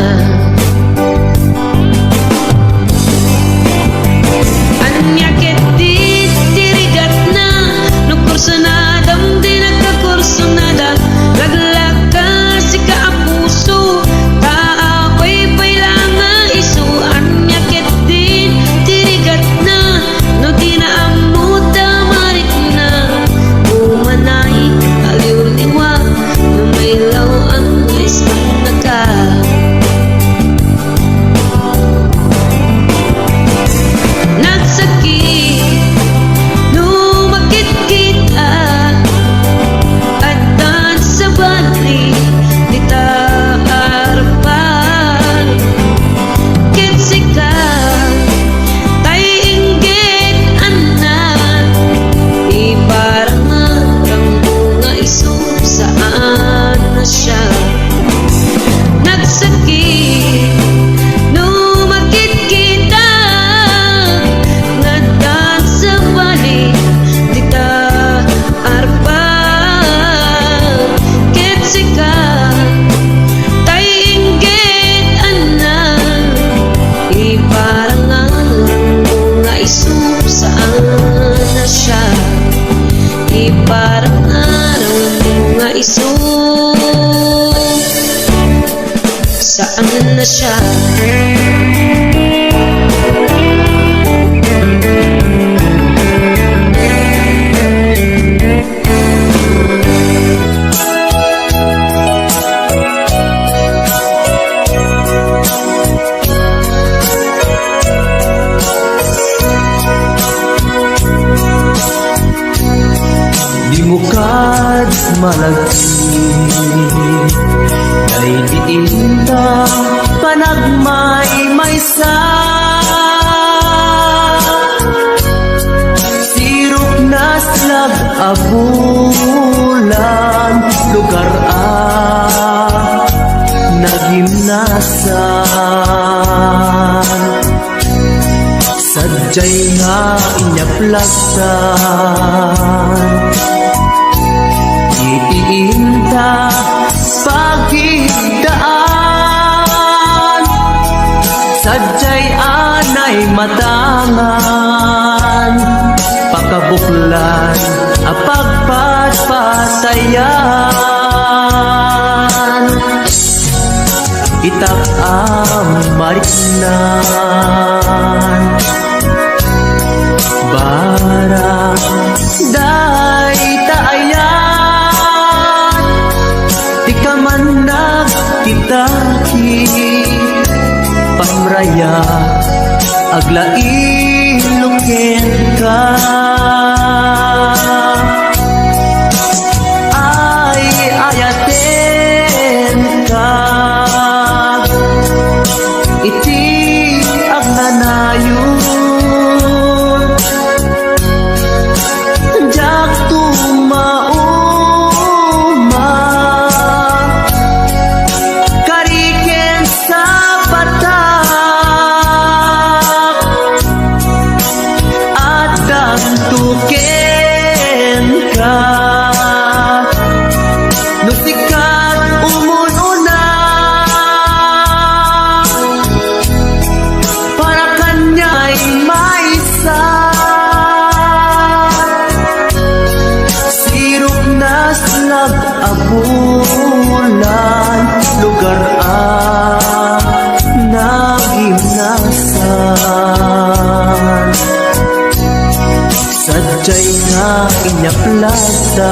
Anyakit di dirigat na Nagkursunadang di nagkakursunada Laglag ka si kaapuso Taapay-pay lang nga iso Anyakit di dirigat na No di na amot marik na Umanay aliw-liwa Umaylaw ang nais manaka Nagsakit no makikita at sa balik di taarpan ketsika tay inggit anak iparang arang mga iso saan na siya Nagsakit no makikita ngaddan sa balik di taarpan ketsika tay inggit anak iparang arang mga iso saan na siya iparang arang mga iso saan na siya Di mo kad malagsi kay diinta panagmay may maysa sirok na slag abulan lugar nagimnasan sadyay nga inyaplagsan itiinta pagigdaan sadyay anay matangan pakabuklan apagpatpatayan itak mariknan barang day taayan di ka man nagkitaki pamraya aglailungin ka ay ayaten ka iti agnanayon jak tumauma kariken sa batak at dantuken ka nusikat umununa para kanya'y maysa sirok na slag abulan lugar nagimnasan sadyay nga inyaplasan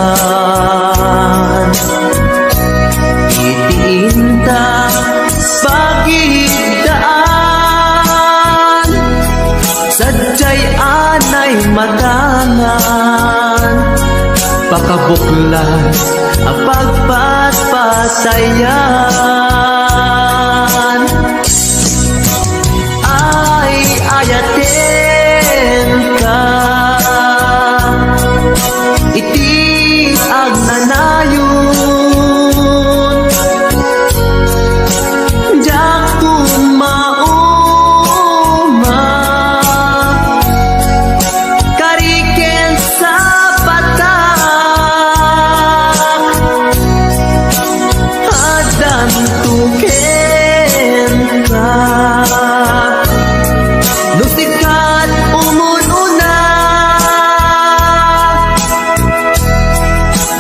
itiinta pagigdaan sadyay anay matangan pakabuklan apagpatpatayan ay ayaten ka iti agnanayon jak tumauma kariken sa batak adan tuken ka nusikat umununa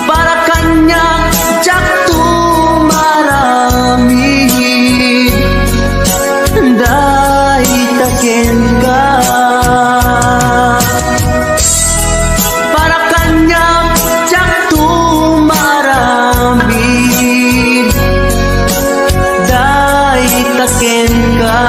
para kanyang jak tumarami day taken ka para kanyang jak tumarami day taken ka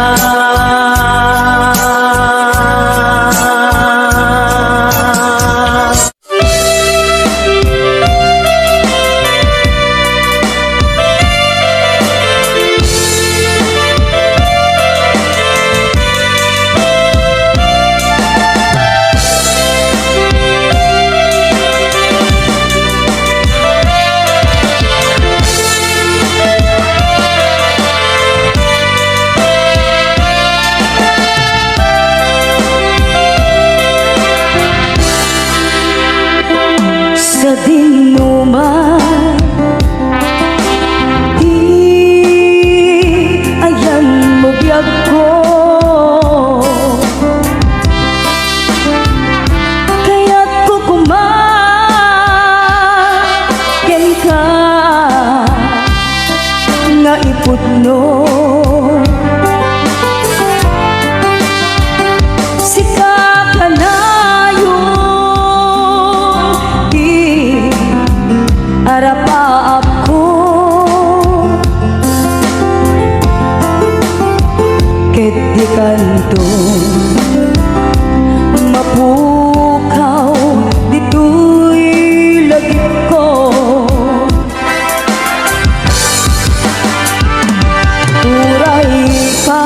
Sa dinuman di ayan mo biyag ko kaya't kukumaken ka nga ipudno sika ka na arapaap ko ket di kanto mapukaw dito'y lagip ko uray pa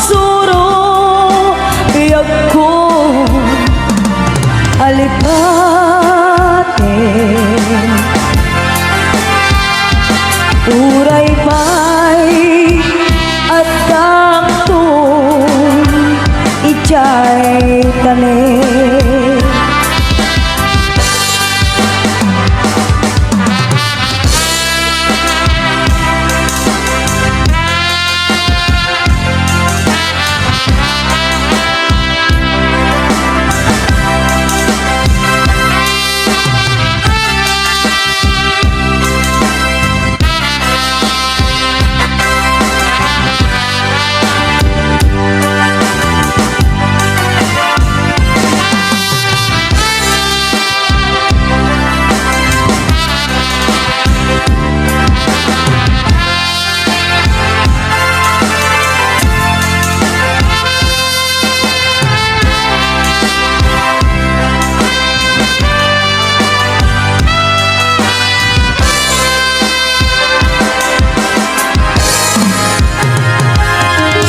magsuro iyag ko alipate uray pa'y at taktong ichay tane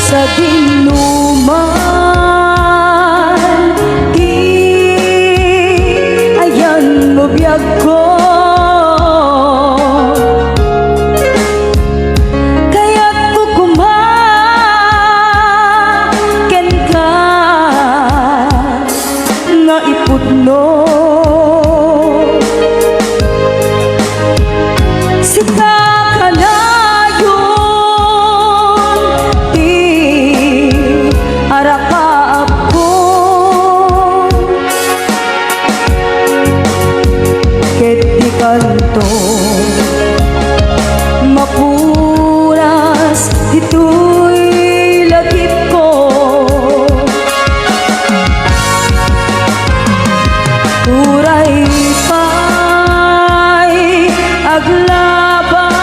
sa dinuman di ayan mo biyag ko kaya't kukumaken ka nga ipudno sika ka na kanto mapunas ito'y lagip ko uray pa'y aglaban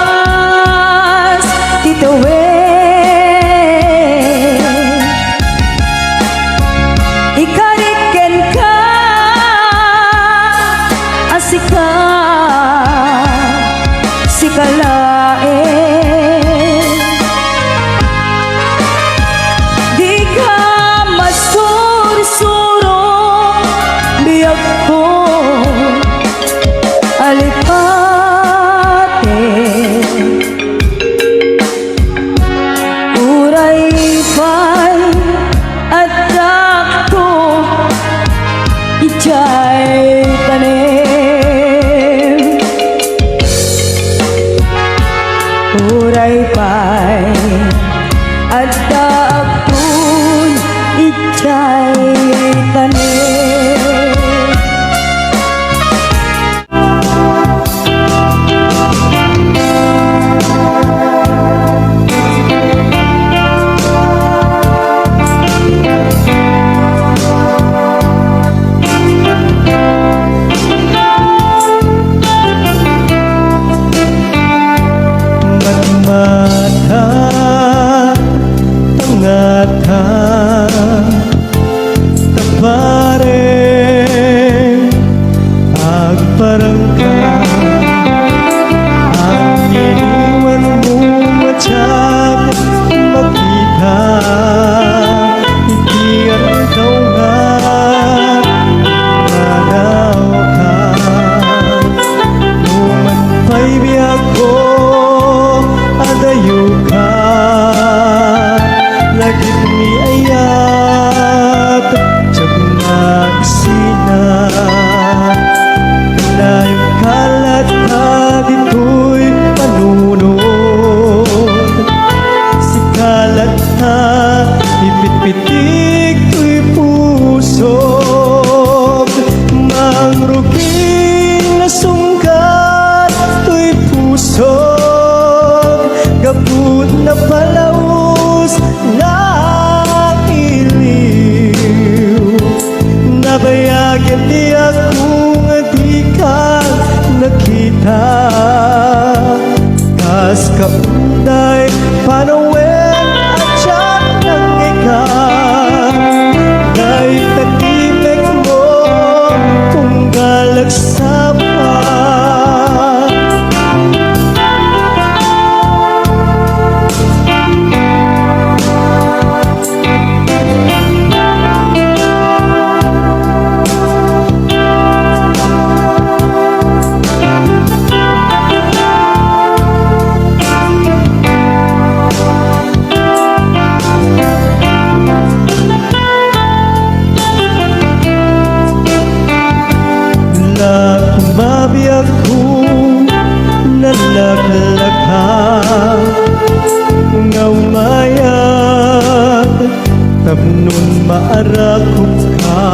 Tapnon maarakop ka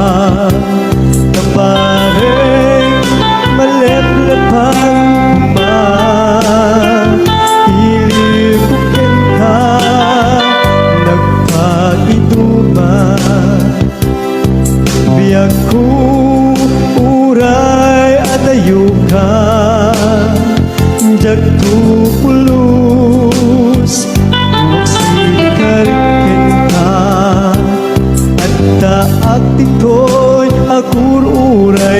Kapareng maleplepang kuma Ilibukin ka Nagpaiduma Biyak ko uray adayo ka Jagto pulus Magsilikarken ka At taak tito'y agur uray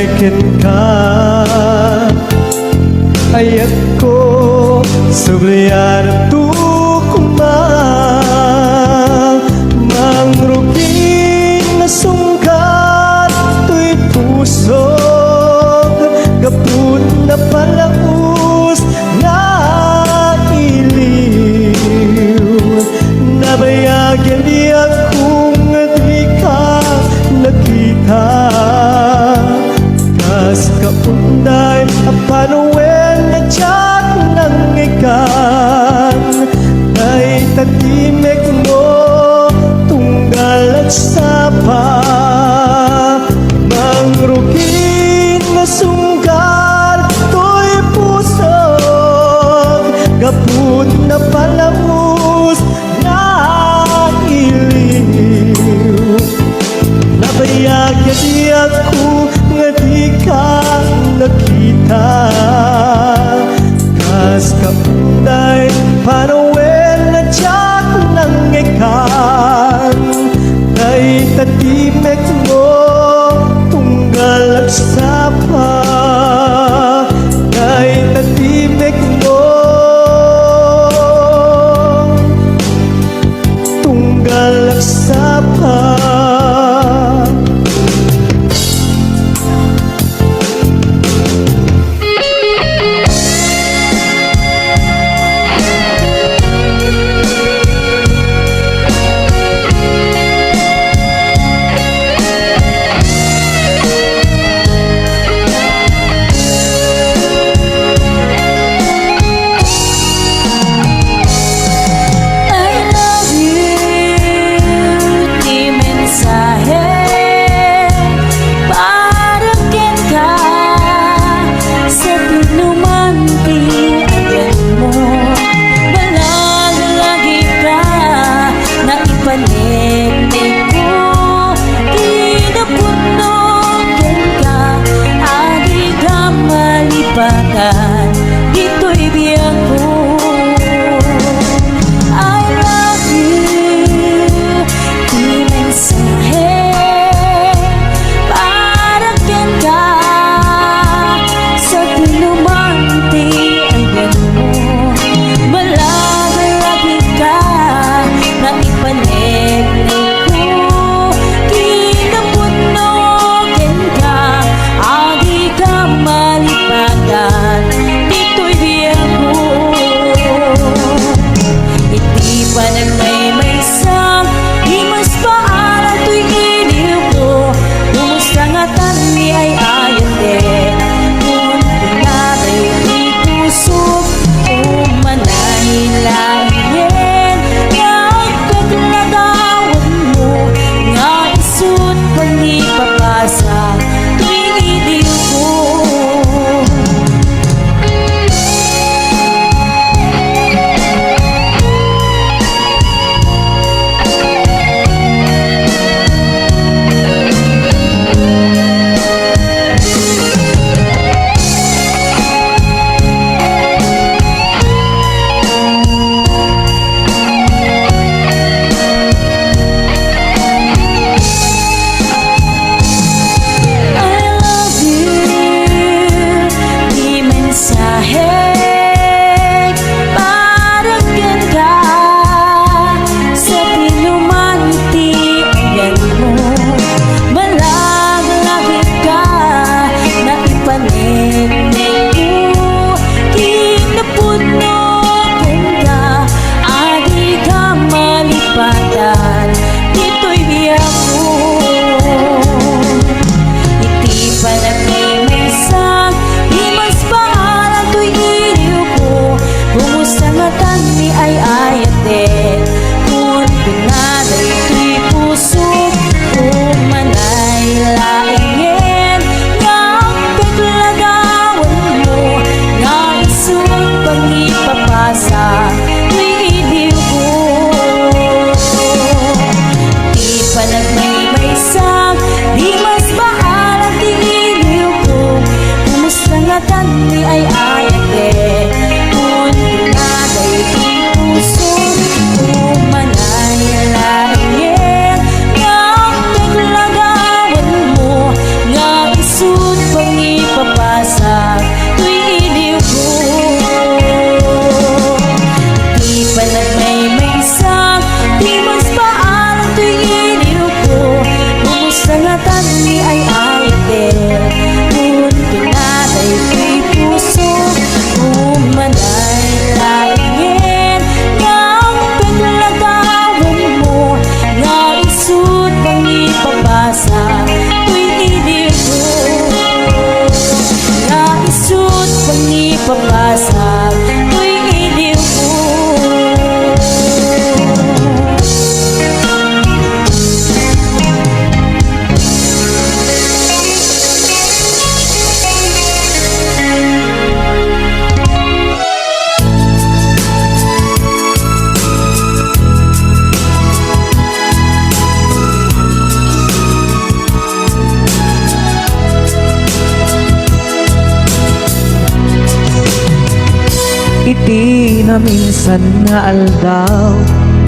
Iti na minsan nga aldaw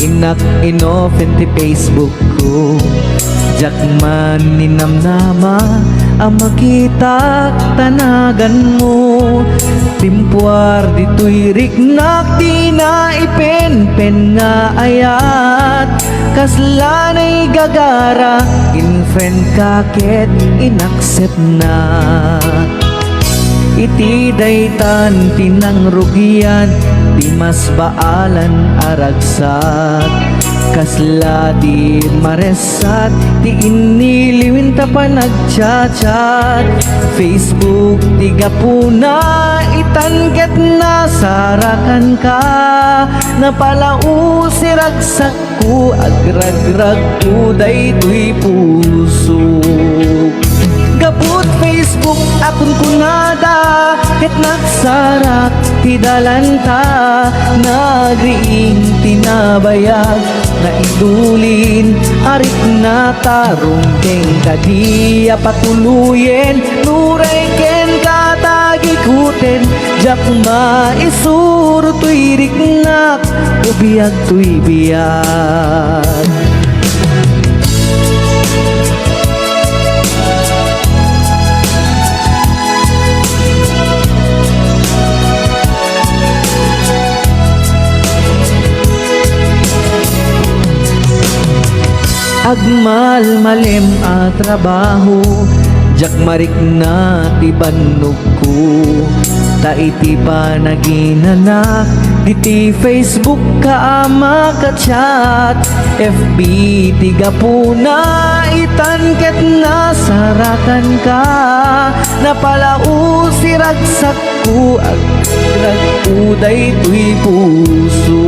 Inak inopen ti Facebook ko Jak man ninamnama Ang makita tanagan mo Timpuar dito'y riknak Di na ipen-pen nga ayat Kaslanay gagara In-friend kaket inaccept na Iti daytan tinang rugian Di mas baalan aragsat Kasla di maresat Di iniliwin ta pa nagchat-chat Facebook di gapuna Itangget na sarakan ka Napalau siragsak ko Agrag-rag ko daytoy puso Gaput Facebook akon kunada Ket nagsarak ti dalanta Nagriing tinabayag Na idulin arik na tarumpeng Kadiya patuluyen Nuray ken katagikuten Jak maisuro tuy riknak Ubiyag tuy biyag Agmal malem a trabaho Jak marik na ti bannog ko Ta iti pa naginanak Iti Facebook ka makachat FB tiga po na Itangket na sarakan ka Napalau siragsak ko Agrag ko daytoy puso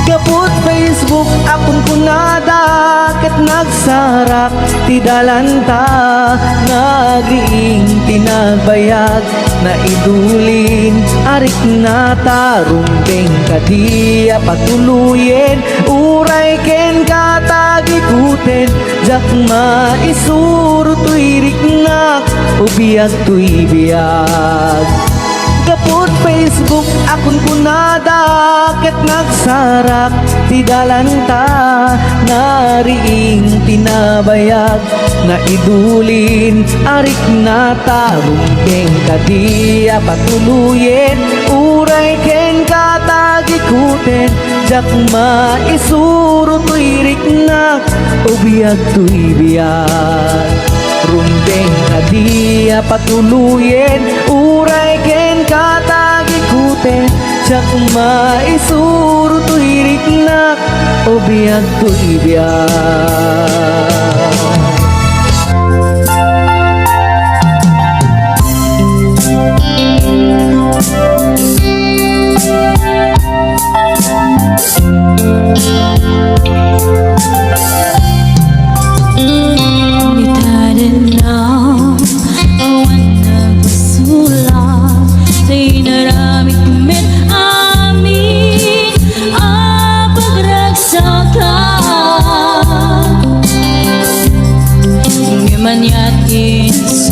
Gapot Facebook akon kunada Ket nagsarak ti dalanta Nagriing tinagbayag Na idulin arik na tarumpeng Kadiya patuluyen Uray ken katagikuten Jak maisuro tuy riknak Ubiyag tuy biyag Gapot Facebook akon kunada Ket nagsarak ti dalanta Nariing tinabayag Na idulin arik na tarumpeng Kadiya patuluyen Uray ken katagikuten Jak maisuro tuy riknak Ubiyag tuy biyag Rumbeng kadiya patuluyen Uray ken katagikuten Jak maisuro tuy riknak Ubiyag tuy biyag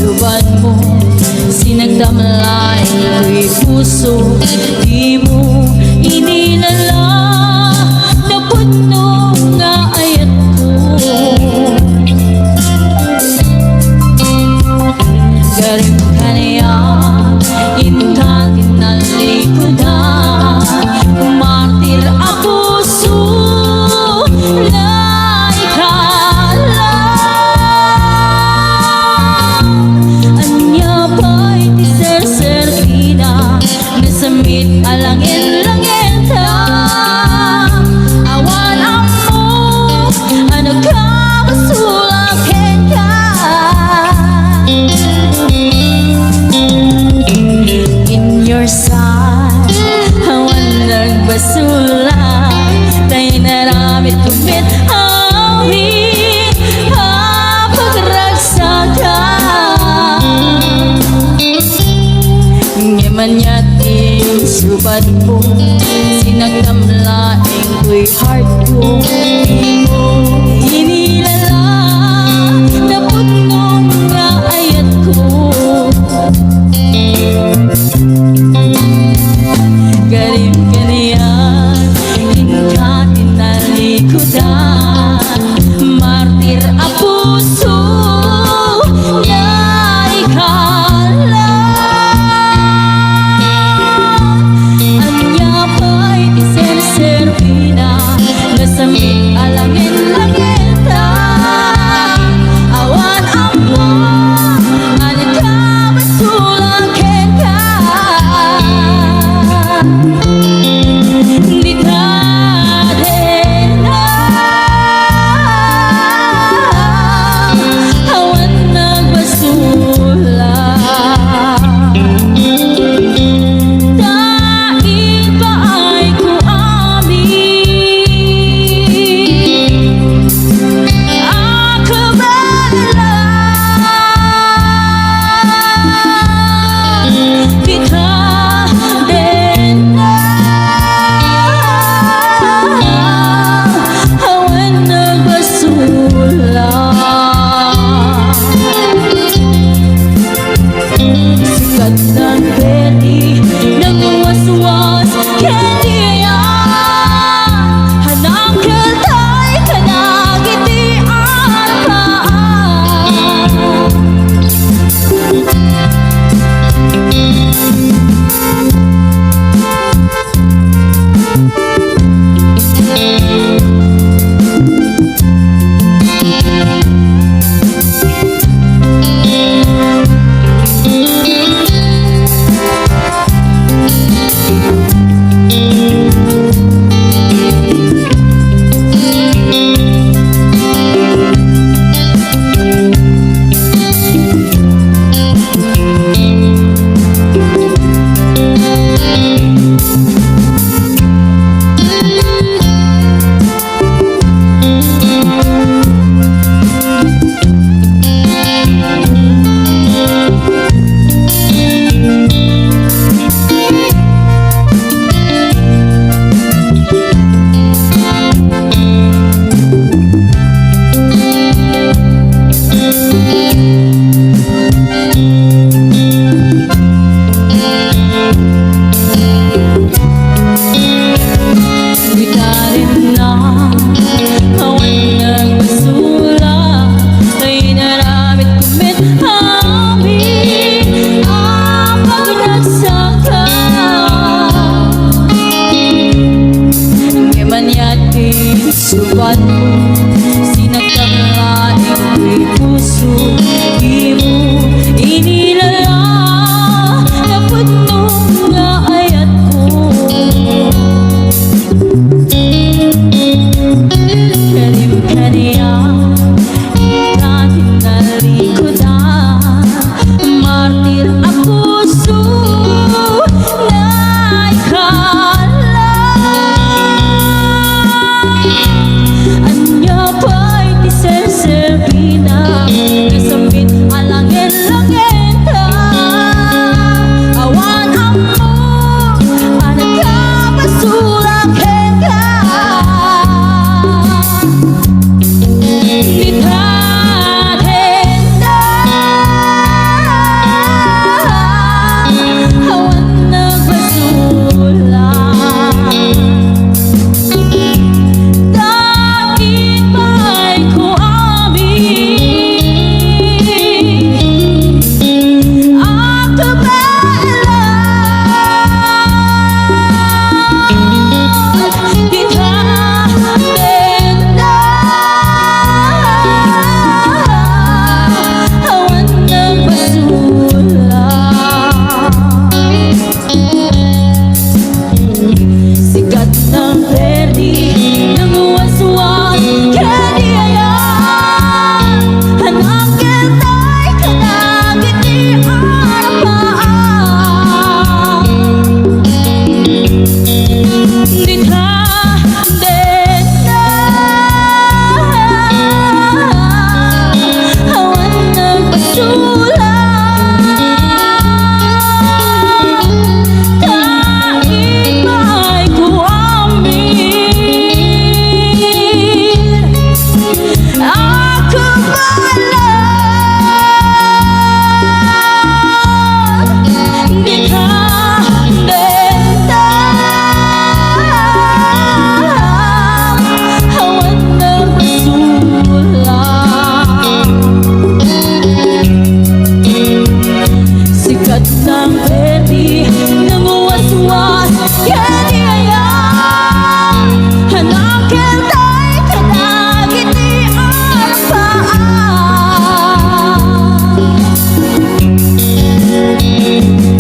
Subad mo, sinagdamlay ko'y puso Di mo inilala na puno nga ayat ko Garing ka niya, intakin na likodan Martir ako sulay ka Samit alangin-langin ta Awan mo Ano ka masulakin ka In your side Awan nagbasula Tayo naramit kumit Amin Pagragsakan Ngaman yating subad mo Sinagdamlaing ko'y heart ko Di mo inilala Na punong nga ayat ko Josefina, nasambit alangin-langin ka. Awan amo, anak ka, pasulakin ka. Dithahin na, awan nagbasula. Dahil may kuamin, ako balan. Dithahin na, awan nagbasula. Sikat ng ready, ng waswas, kani ayan. Hanap kita'y kanagit ni arapaan. Dithahin na, awan nagbasula. Kahit may kuamin, ako balan. Dithahin na, awan nagbasula. Sikat ng ready, ng waswas, kani ayan. Hanap kita'y kanagit ni arapaan.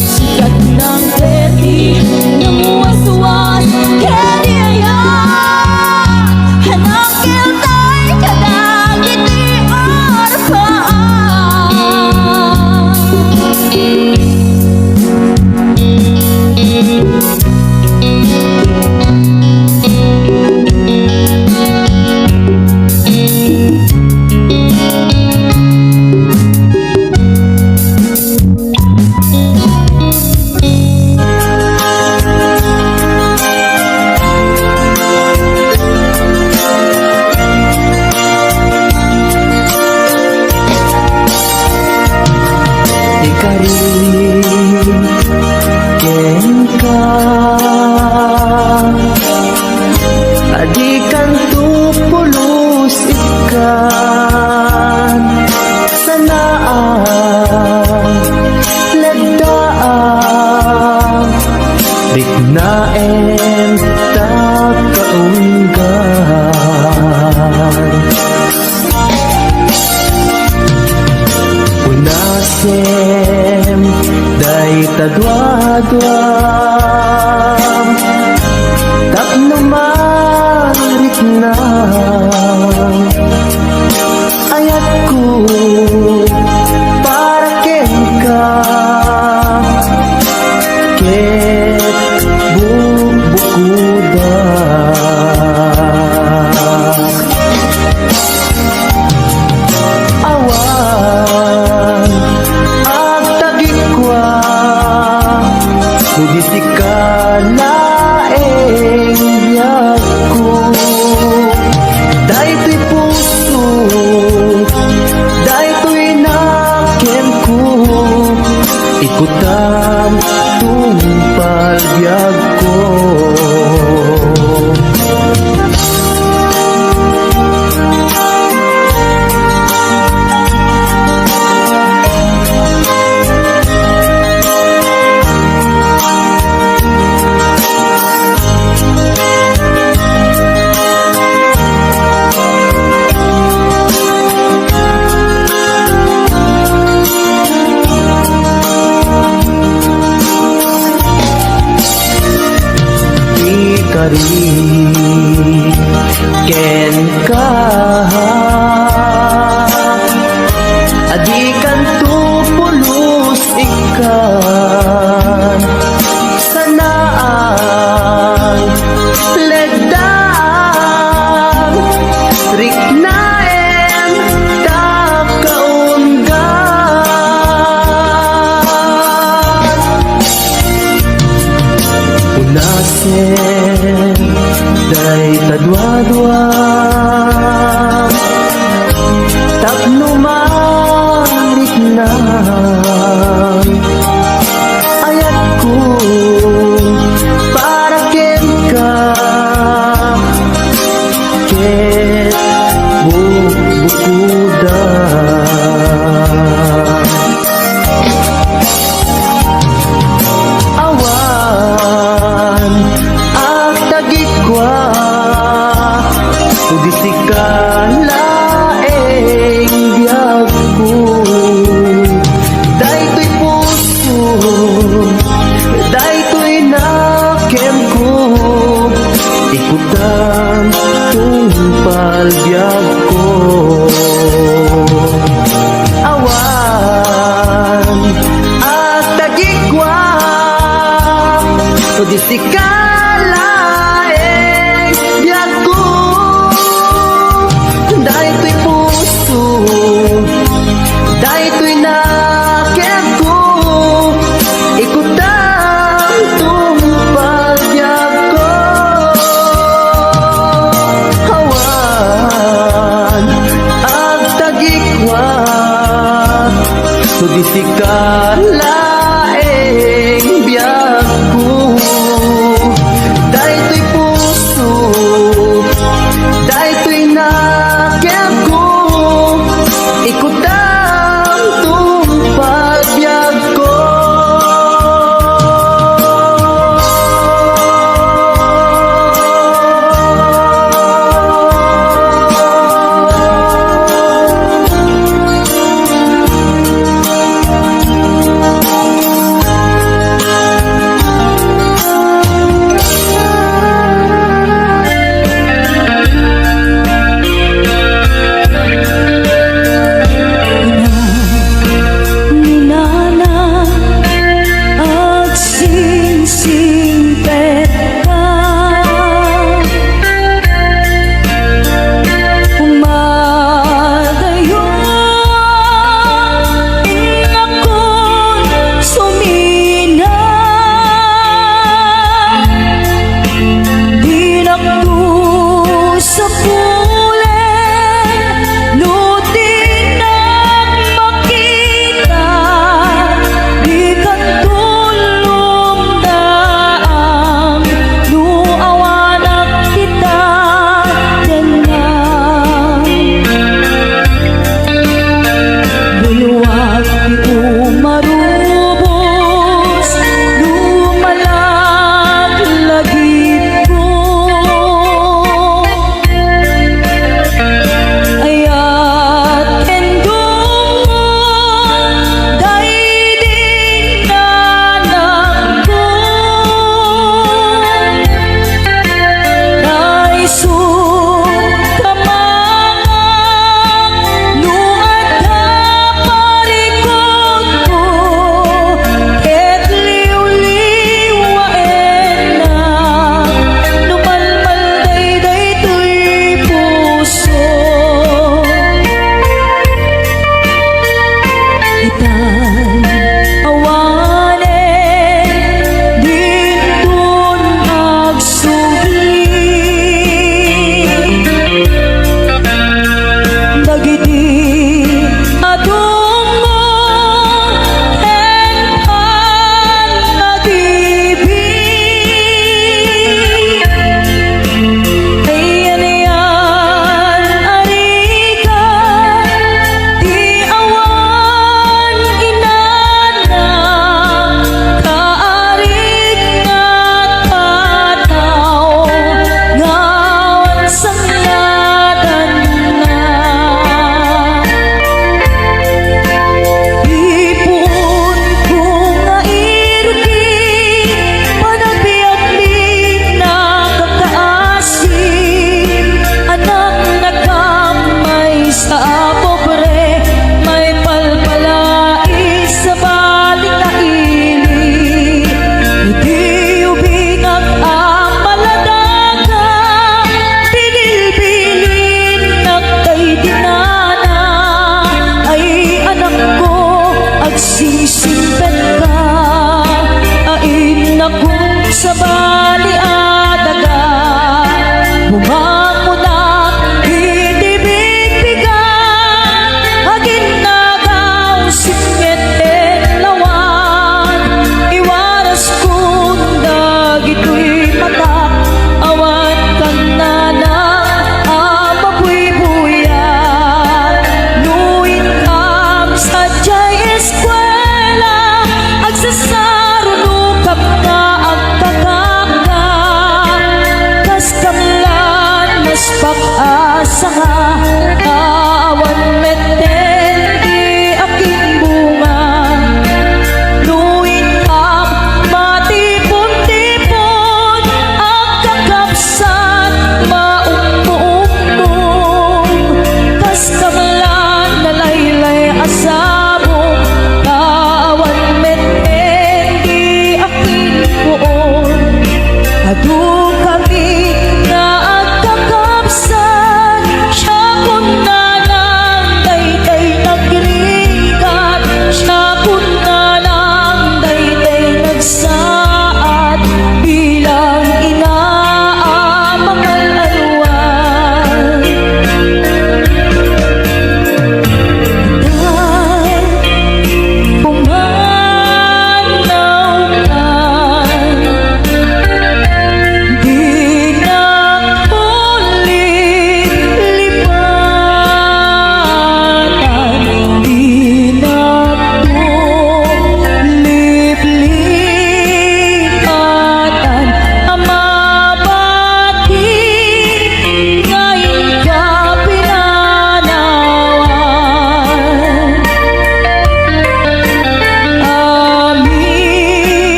Sikat ng ready, ng waswas, kani ayan. Hanap kita'y kanagit ni Ikarin ken ka, adikan tu pulos ikan sanaan lagdaan dignaen ta kaunggan. Unasem day tadwadwam tapno marit na ayat ko para ken ka ket bubukuda. Awan agtagikwa So di sikalaing biyag ko. Dahil to'y puso, dahil to'y nakyag ko. Ikutang tong pagbiag ko.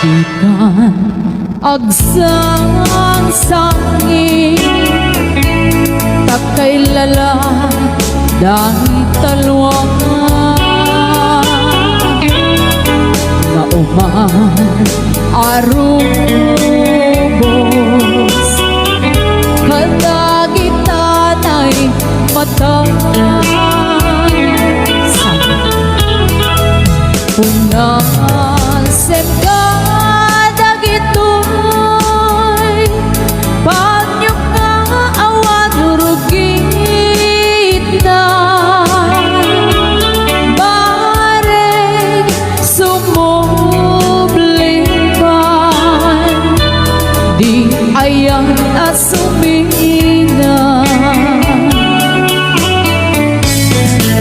ikan agsang sangi takay lala dahil talwang na uman arubos kadagitan ay matasan unasem ka dagitoy panyok nga awan rugit na bare sumubliban di ayan asumina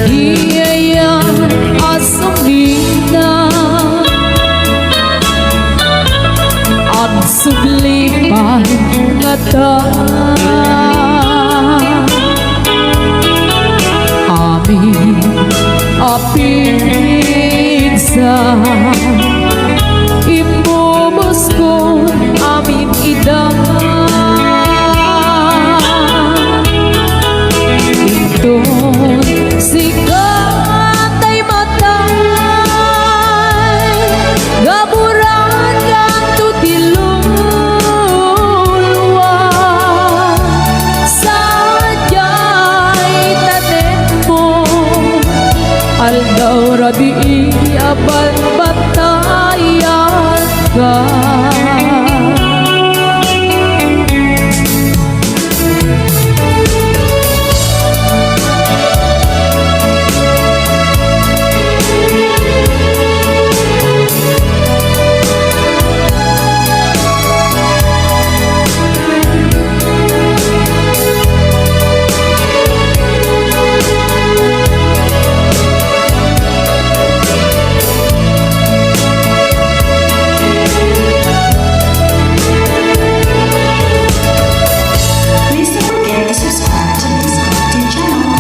di ayan asumina ang sublipan nga ta amin apigsa imubos ko amin idang itong sikat ay matay gaburan kang tutilulwa sadyay tanin mo aldaw rabi abal batayan ka Please don't forget to subscribe to this Scotty channel.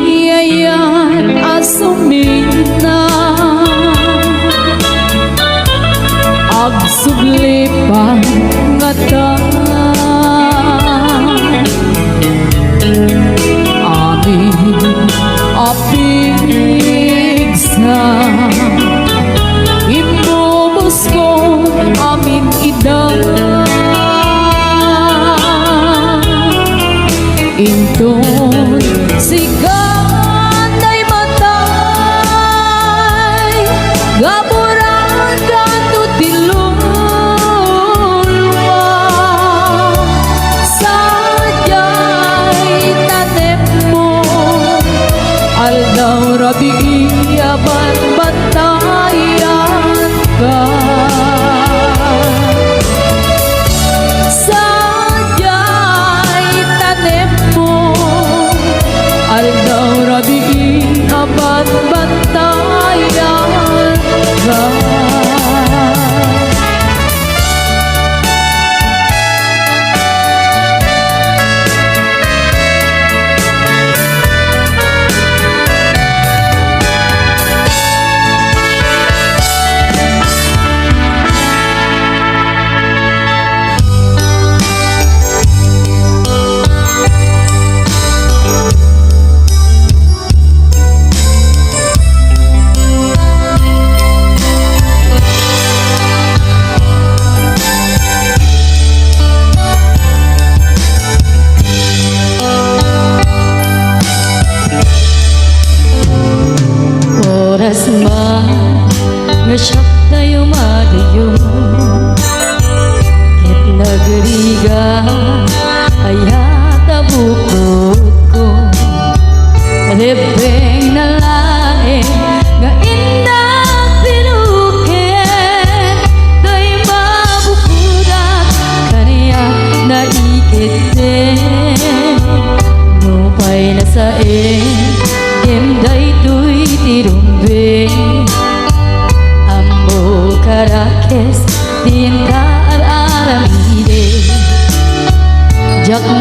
Iyayan asumina agsublipan nga ta amin apigsa imubos ko amin idang inton sikat ay matay gaburan ka tutilulwa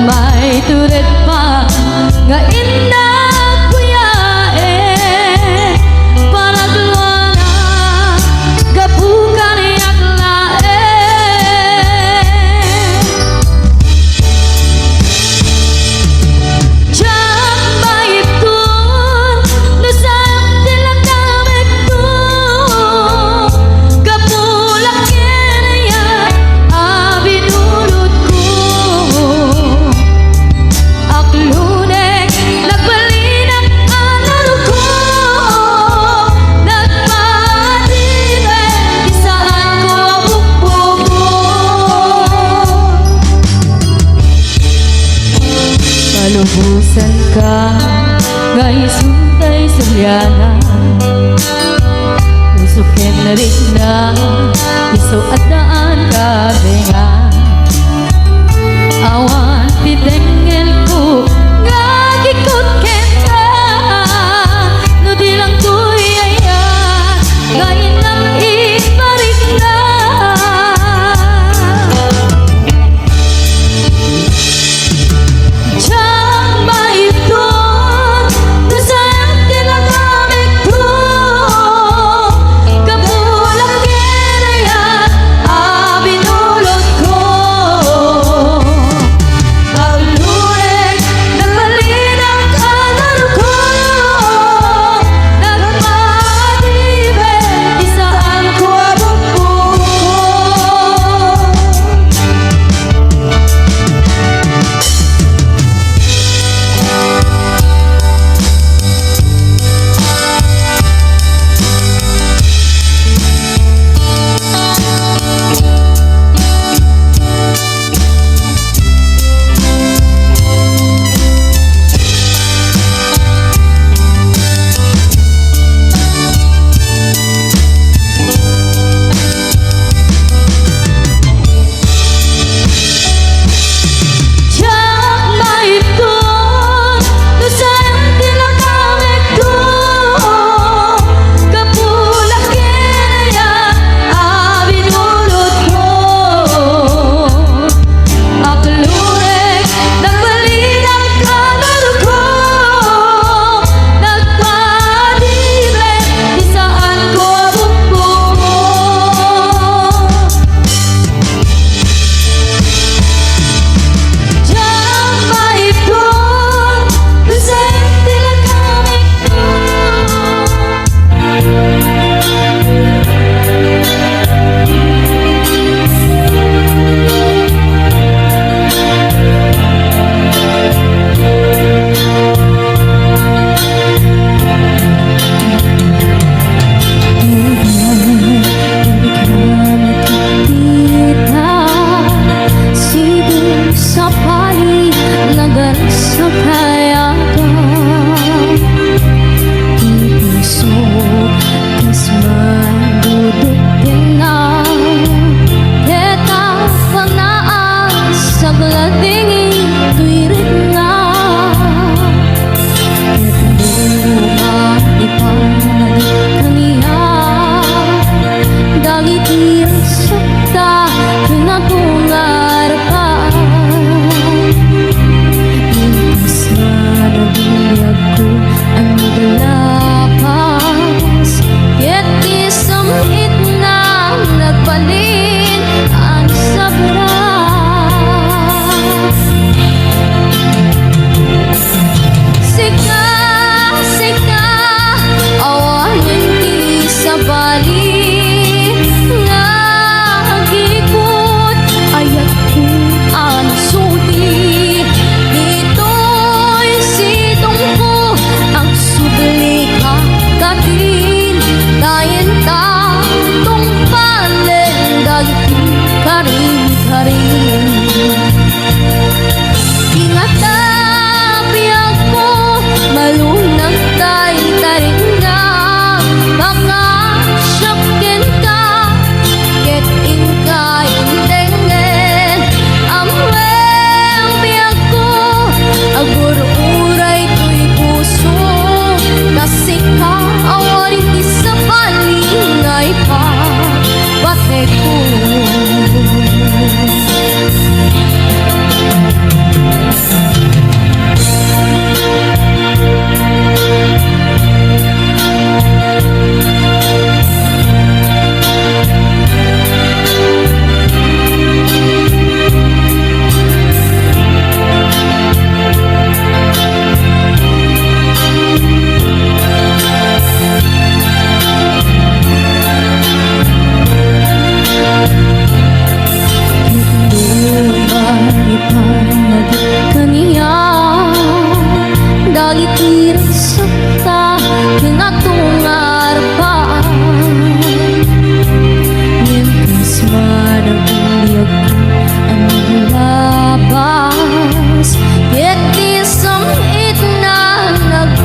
may turet pa nga ina kuyae para luana gabukan yak lae Jamba itu nusam dilakam itu gapulak kaya abinulutku Aklunek nagbalinak analuko Nagpatibay isaan ko bukbuko Palubusan ka ngay suntay sulyana Usukin na rin na iso at daan ka benga Awan titengel ko nga gikot kenta No di lang tuyaya ngayon lang iparik na Jamba itu Nusayang tinagamit ko Kabulak kinaya Abinulot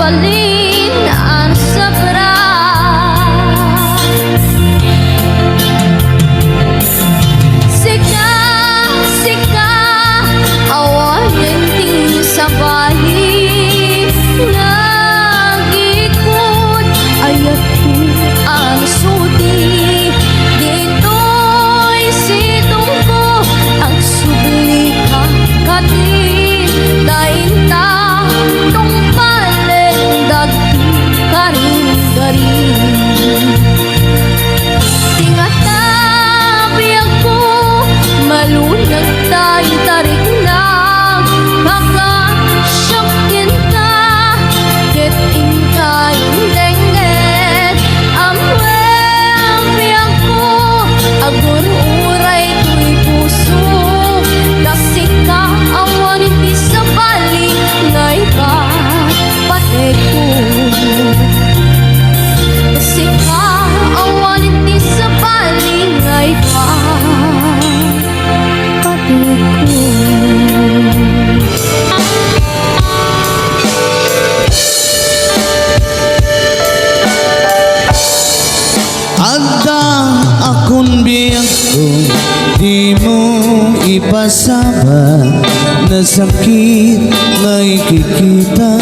balin ang sabra. Sika, sika, awayan ting sa bali. Nagikot, ayat ko ang sudi. Dito'y sitong ko ang subli ka katin. Dainta, tong palendag karin-garin. Tingatabi ako, malunag tayo tarik na. Makasyakin ka, kitin ka indengget. Amwe ako, agur-uray to'y puso. Kasi ka awan iti sa bali, ngay ka patay ko. Kasi ka awan iti sa bali, ngay ka patay ko. Adda akong biyang ko, di mo ipasaba na sakit na ikikita.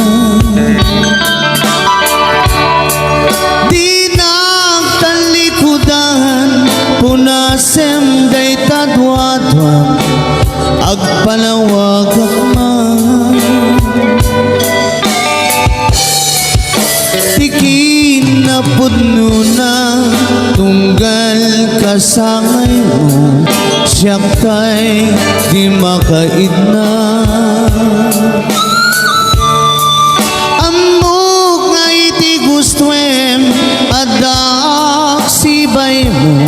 Di nagtalikudan, punasem day tadwadwag, agpalawag akman. Tikin na pudno na, tunggal kasangay mo, siyak tay di makaid na. Amok nga iti gustuem, adak sibay mo,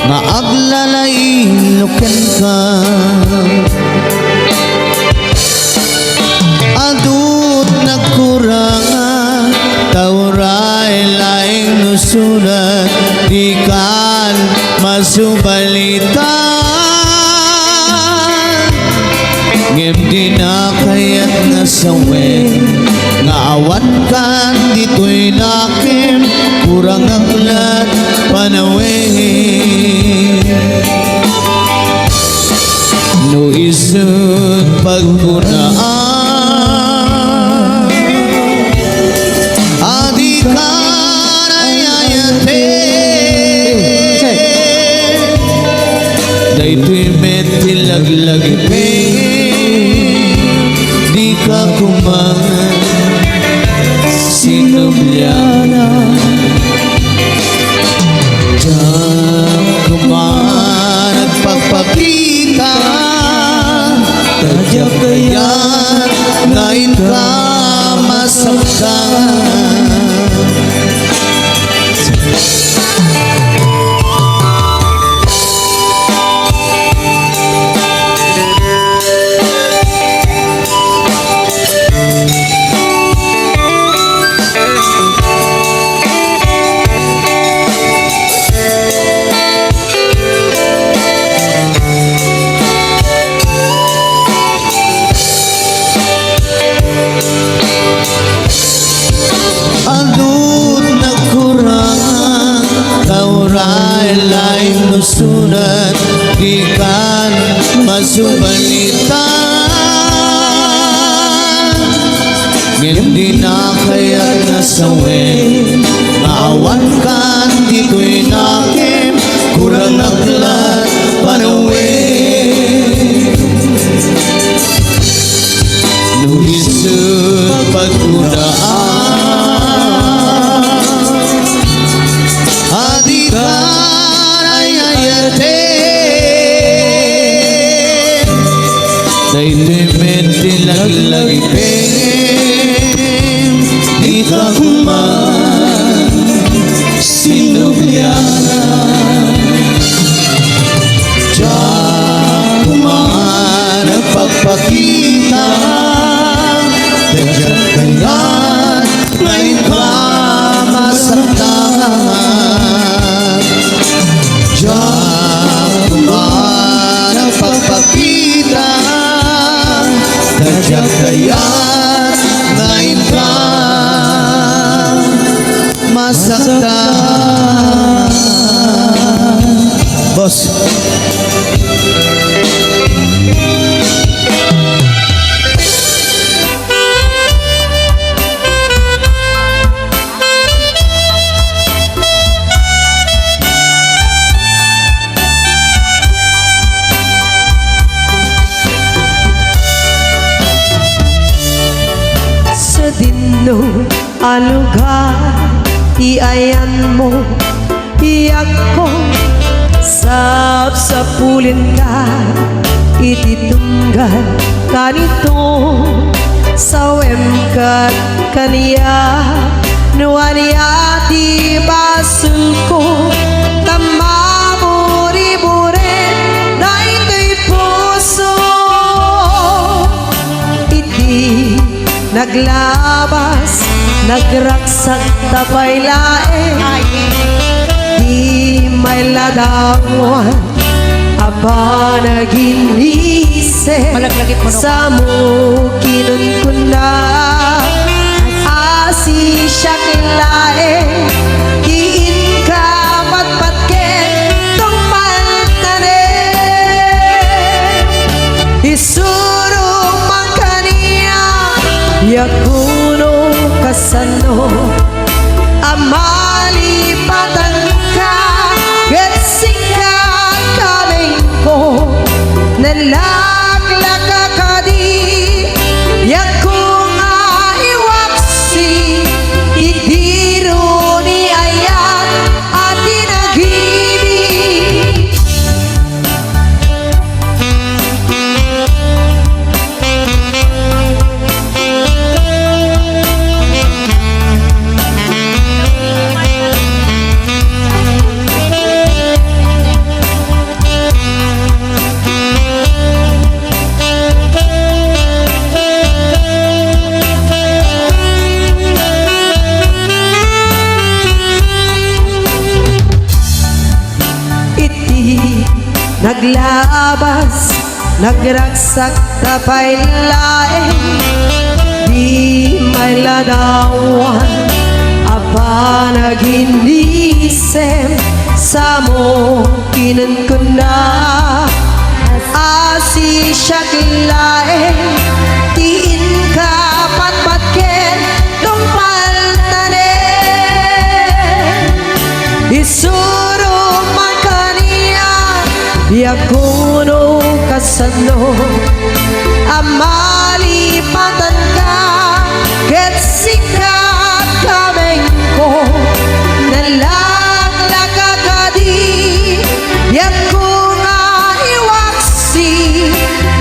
nga aglalain luken ka. Adut nagkurangan, tauray laing nusulat, di kan masubalitan. Ngem di na kayat nga sawen, nga awan kan dito'y lakim, kurang aklat panawin. No isut pagkunaan, adi karayayate. Dayto'y metilag-lagpe, di ka kumangan, sinubyana. Diyan kumangan at pagpakita, tadya kaya't ngayon ka masaktan. Adut nagkurangan, tauray laing nusulat, di kan masubalitan. Ngem di na kayat nasawen, maawan kan dito'y nakim, kurang aklat panawin. Nuhisut pagkunaan, adi karayayate. Dayto'y metilag-lagpe, di ka kuman, sinubyana. Diyan kuman ang pagpakita, tadya kaya't ngayon ka masaktan. Diyan kuman ang pagpakita, tadya kaya't ngayon ka nasaktan. Boss. Sa dinong alugar, iayan mo, iyak ko, sapsapulin ka, ititunggal kanito, sawem kat kaniya, nuaniya di basul ko, tamamuri-buri, na ito'y puso, iti naglabas, nagraksak tapay lae, di may ladawan, aba naginise, sa mukinon ko na, asi siya kilae, diin ka patpatket, tong paltane, isurong man kaniya, yakuno kasano, amalipatan ka, getsika kaming ko, nalaglaka ka di, yakong aiwaksi, idiro ni ayat at inagibig. Naglabas, nagraksak tapay lae, di may ladawan, apa naginisem, sa mo kinan ko na, asi siya kilae, tiin ka patpatken, nung paltane, isuro man kaniya, yakuno kasano, amalipatan ka, getsikat kaming ko, nalaglaka ka di, yakong aiwaksi,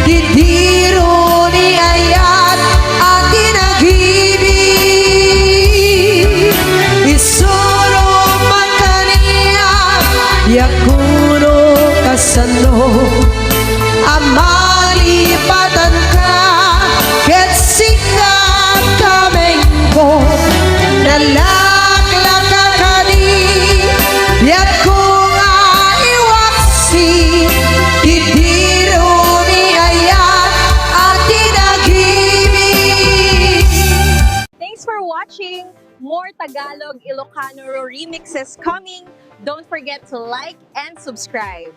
didiro ni ayat at inagibig, isuro man kaniya, yakuno kasano, amalipatan ka, getsikat kaming ko, nalaglaka ka di, yakong aiwaksi, didiro ni ayat at inagibig. Thanks for watching! More Tagalog Ilocano remixes coming. Don't forget to like and subscribe.